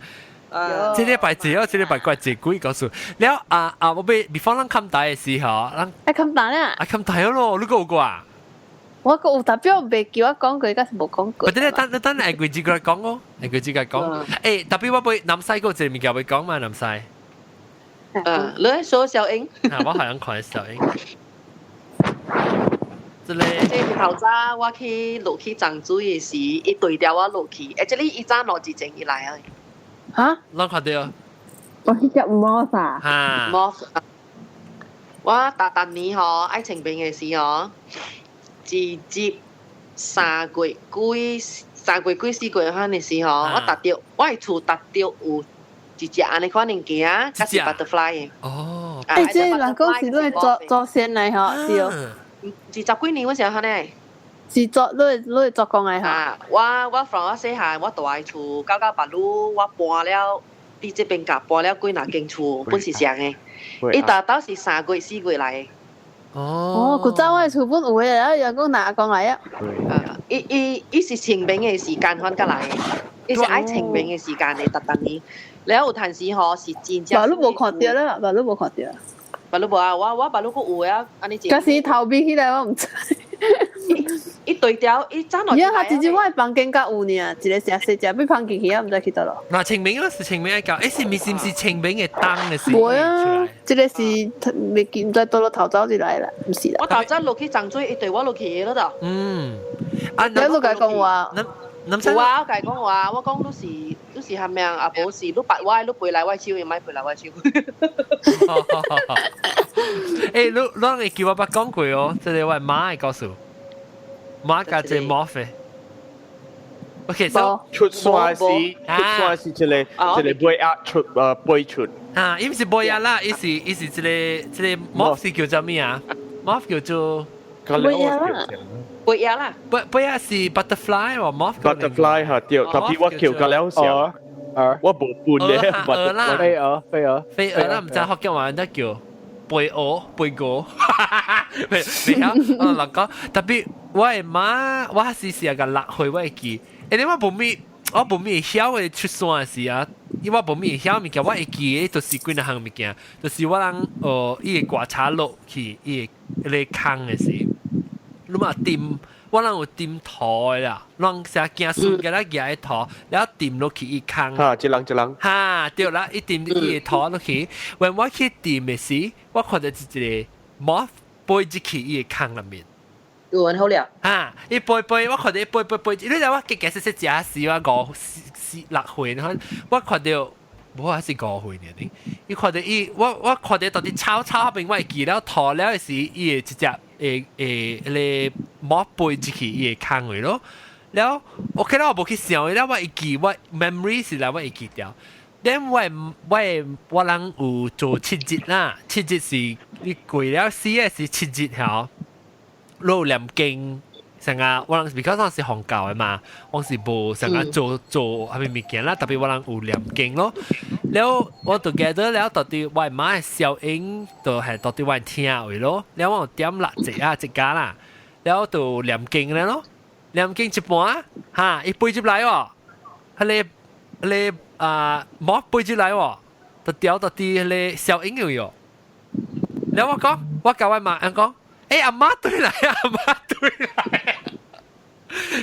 這禮拜這這禮拜怪這幾告訴，แล้ว我被 before 咱冚大嘅時候，咱冚大啊？冚大咯，你個有過啊？我個有，代表未叫我講過，而家是冇講過。等係佢自己講咯，係佢自己講。誒，特別我背南西嗰隻物件會講嘛，南西。你數小英。我好像看小英。即頭早我去落去漳水嘅時，伊對調我落去，即係伊早落之前伊來啊。嚇？啷看到？我去食 moss 啊。嚇。moss。我逐年嗬愛情病嘅時嗬。自接3月幾4月番嘅時候，我達到我係厝達到有一隻安尼款物件，嗰是 butterfly 嘅。哦，誒，即係人講是都係做先嚟嗬，對。是10幾年嗰時候呢？是做攞做工嚟嗬。我 from 我細漢，我住喺厝998路，我搬了啲這邊夾搬了幾廿間厝，本是上嘅。伊達到是3月4月嚟。哦，古早我係厝本有嘅，然後又講拿講嚟啊。伊是清明嘅時間翻過來，伊是愛清明嘅時間嚟特登呢。然後有陣時嗬是真正。白鹿冇看到啦，白鹿冇看到。白鹿冇啊，我白鹿個有啊，安尼。嗰時頭邊起來我唔知。伊對調，伊早落。而家直接我係房間甲有呢，一個食食俾放進去啊，唔知去到咯。嗱，清明嗰時清明一嚿，誒是唔是清明嘅燈嘅時？會啊，即個是未見唔知到咗頭早就嚟啦，唔是啦。我頭早落去漳水，伊對我落去嘅咯度。嗯，你都講講話。有啊，我講話，我講都是係咪啊？無是，你白歪，你背來歪超，又唔係背來歪超。誒，你叫我捌講過哦，即係我媽係告訴。馬家姐莫啡 ，OK， so 出山是一個背壓出背出啊，伊唔是背壓啦，伊是一個莫是叫做咩啊？莫叫做背壓啦，背壓啦，背壓是 butterfly 或莫 butterfly 嚇掉，特別我叫個了時，我冇半嘅 butterfly，飛蛾啦，唔知學嘅話得叫。背鵝，未曉，人講特別我係媽，我時時個落去我會記，你我冇咩曉嘅出山嘅時啊，因為我冇咩曉物件，我會記嘅就是幾多項物件，就是我人伊個刮擦落去，伊個坑嘅時，你嘛掂。我人有掂土啦，人成日行順嘅啦，夾一土，然後掂落去一坑。嚇，一人。嚇，對啦，一掂一土落去。when 我去掂嘅時，我看到一個毛背入去一個坑裡面。有人好了。嚇，一背，我看到一背，你知我結實食時我5、6歲，我看到。我還是5歲呢，你看到我看到到底抄後邊，我會記了土了嘅時，伊個一隻個毛背入去伊個坑位咯。แล้วโอเคแล้ว我冇去想，แล้ว我會記我 memory 是啦，我會記掉。then 我人有做7節啦，7節是你過了4嘅是7節條，攞念經。成日我人 because 我是韓教嘅嘛，我是冇成日做係咪物件啦？特別我人有念經咯。แล้ว我 together แล้ว到底我媽嘅小英就係到底我聽嘅咯。แล้ว我點蠟一家啦，แล้ว就念經咧咯，念經一半嚇，伊背入來喎，係冇背入來喎，就掉到啲係小英嘅。แล้ว我教我媽講。阿媽對來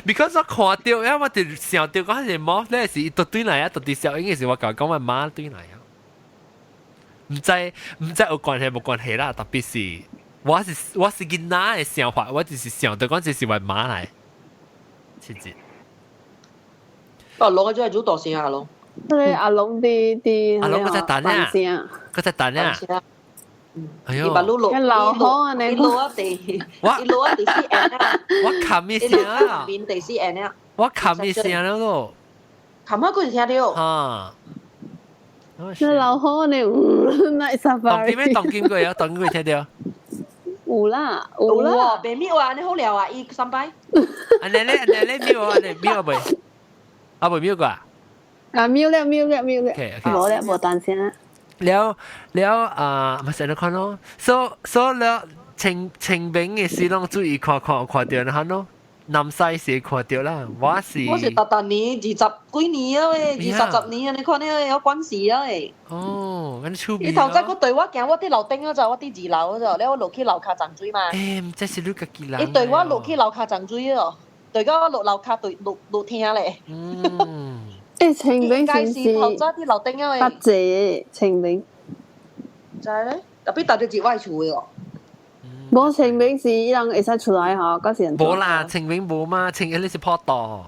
，because 我看到，因為我就想到嗰陣毛咧是都對來啊，到啲小英嘅時我講我媽對來啊，唔知有關係冇關係啦，特別是我是囡仔嘅想法，我就是想到嗰陣是為媽來，切節。哦，攞咗係做大聲下咯。對阿龍啲阿龍嗰隻蛋啊，嗰隻蛋啊！哎呦，你把路路，老好啊，你路啊地，你路啊地是 N 啊，我冚咩聲啊？邊地是 N 啊？我冚咩聲啦都？琴晚嗰陣聽到。啊！你老好呢，night safari。當劍咩？當劍過有，當劍過聽到。有啦，有啦。別秒啊！你好聊啊，伊三擺。อันนี้秒啊，你秒未？啊未秒過啊？啊秒了，冇咧，冇單聲啊。แล้วมาเสร็จแล้วเนาะ so แล้ว清明嘅時攏注意看到啦เนาะ南西是看到啦我是特年20幾年啊喂20年啊你看呢有關係啊喂哦咁出名你頭先個對我行我啲樓頂嗰陣我啲二樓嗰陣我落去樓下浸水嘛唔知是你個幾樓你對我落去樓下浸水啊對我落樓下對落聽咧清明是頭先啲樓頂啊喂八姐清明就係咧特別大隻節位處嘅冇清明是伊人會使出來嚇，嗰時人冇啦，清明冇嘛，清明你是破檔。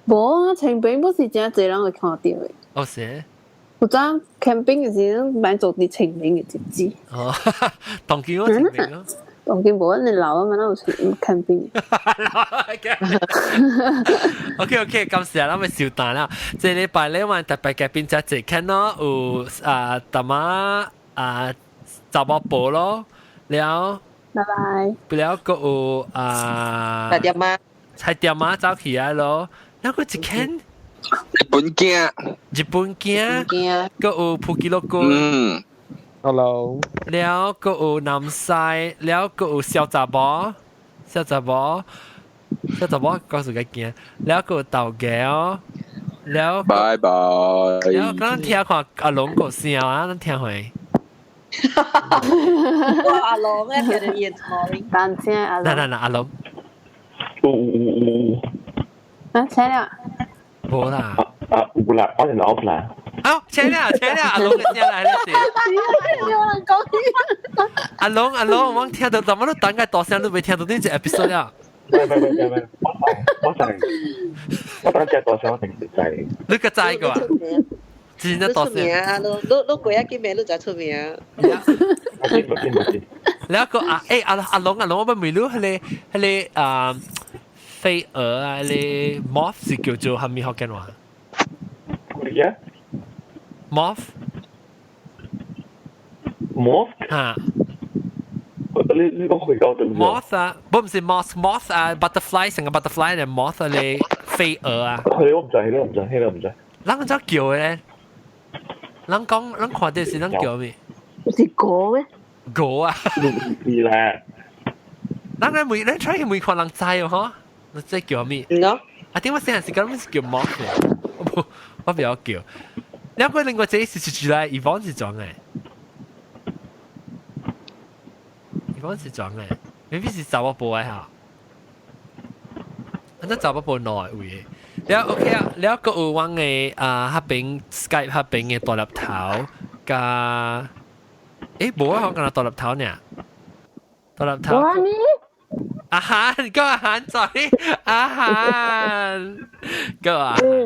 冇啊，清明不是真濟人會看到嘅。哦是。有陣 camping 嘅時，買做啲清明嘅日子。哦，當見我清明咯。當見冇人老啊嘛，有 camping。OK， 咁時候我咪笑蛋啦。這禮拜咧，我特別嘅邊隻節看咯，有大媽雜貨鋪咯。แล้ว拜拜แล้วก็แต่เดี๋ยวมาใช่เดี๋ยวมาเจ้าขี้อ่ะแล้วแล้วก็จะแค่ญี่ปุ่นเกียก็ภูกิโลกุHello แล้วก็น้ำใสแล้วก็小雜波ก็สุดกันกินแล้วก็เต่าแก้วแล้วบายบายแล้วก็นั่งเที่ยวขวาอารมณ์ก็เสียวอ่ะนั่งเที่ยวหอย哇阿龍咧，其實現場單車阿龍。嗱，阿龍。啊，請啦。冇啦。冇啦，我哋攞啦。啊，請啦，阿龍嘅聲嚟呢時。有人講嘢。阿龍，我聽到，怎麼都等緊大聲都未聽到呢隻 episode 啊？唔，我等隻大聲我定時制。你個制個啊？真係多謝啊！都過一幾名都就出名啊！แล้วก็阿龍，我咪ไม่รู้係你飛蛾啊，係 moth 是叫做係咪學緊話 ？moth 嚇？你講佢講對唔對 ？moth 啊，唔係 moth 啊 ，butterfly 成個 butterfly 係 moth 啊，你飛蛾啊？係我唔知，啷個叫嘅咧？啷看到是啷叫咩？是狗咩？狗啊！是啦。啷個每啷 try 每看人知哦嗬？你即叫咩？喏，啊點解成日時間都是叫 moth 嘅？我唔要叫。兩個另外這是出來，Yvonne 是裝嘅。Yvonne 是裝嘅 ，maybe 是找我報嘅嚇。อันนั้น找我報內位。แล้วโอเคอ่ะแล้วก็ว่าไงฮับเป็น Skype ฮับเป็นไงตัวรับเท้ากับบอกว่าเขากำลังตัวรับเท้าเนี่ยตัวรับเท้าอาหารก็อาหารจ่อยอาหารก็อาหาร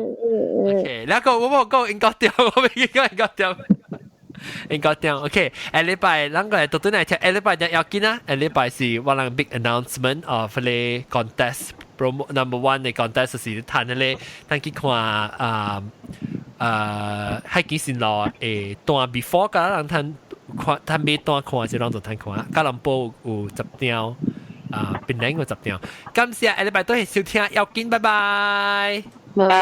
โอเคแล้วก็ว่าก็應該掉我未應該掉โอเค禮拜啷個嚟到對嚟聽禮拜日要見啊禮拜是話啷 big announcement of the contest promo number 1嘅 contest 是彈咧等佢看喺幾時落段 before 㗎人睇未段看就讓做睇看加林波有10條變靚個10條感謝禮拜都係收聽要見拜拜拜拜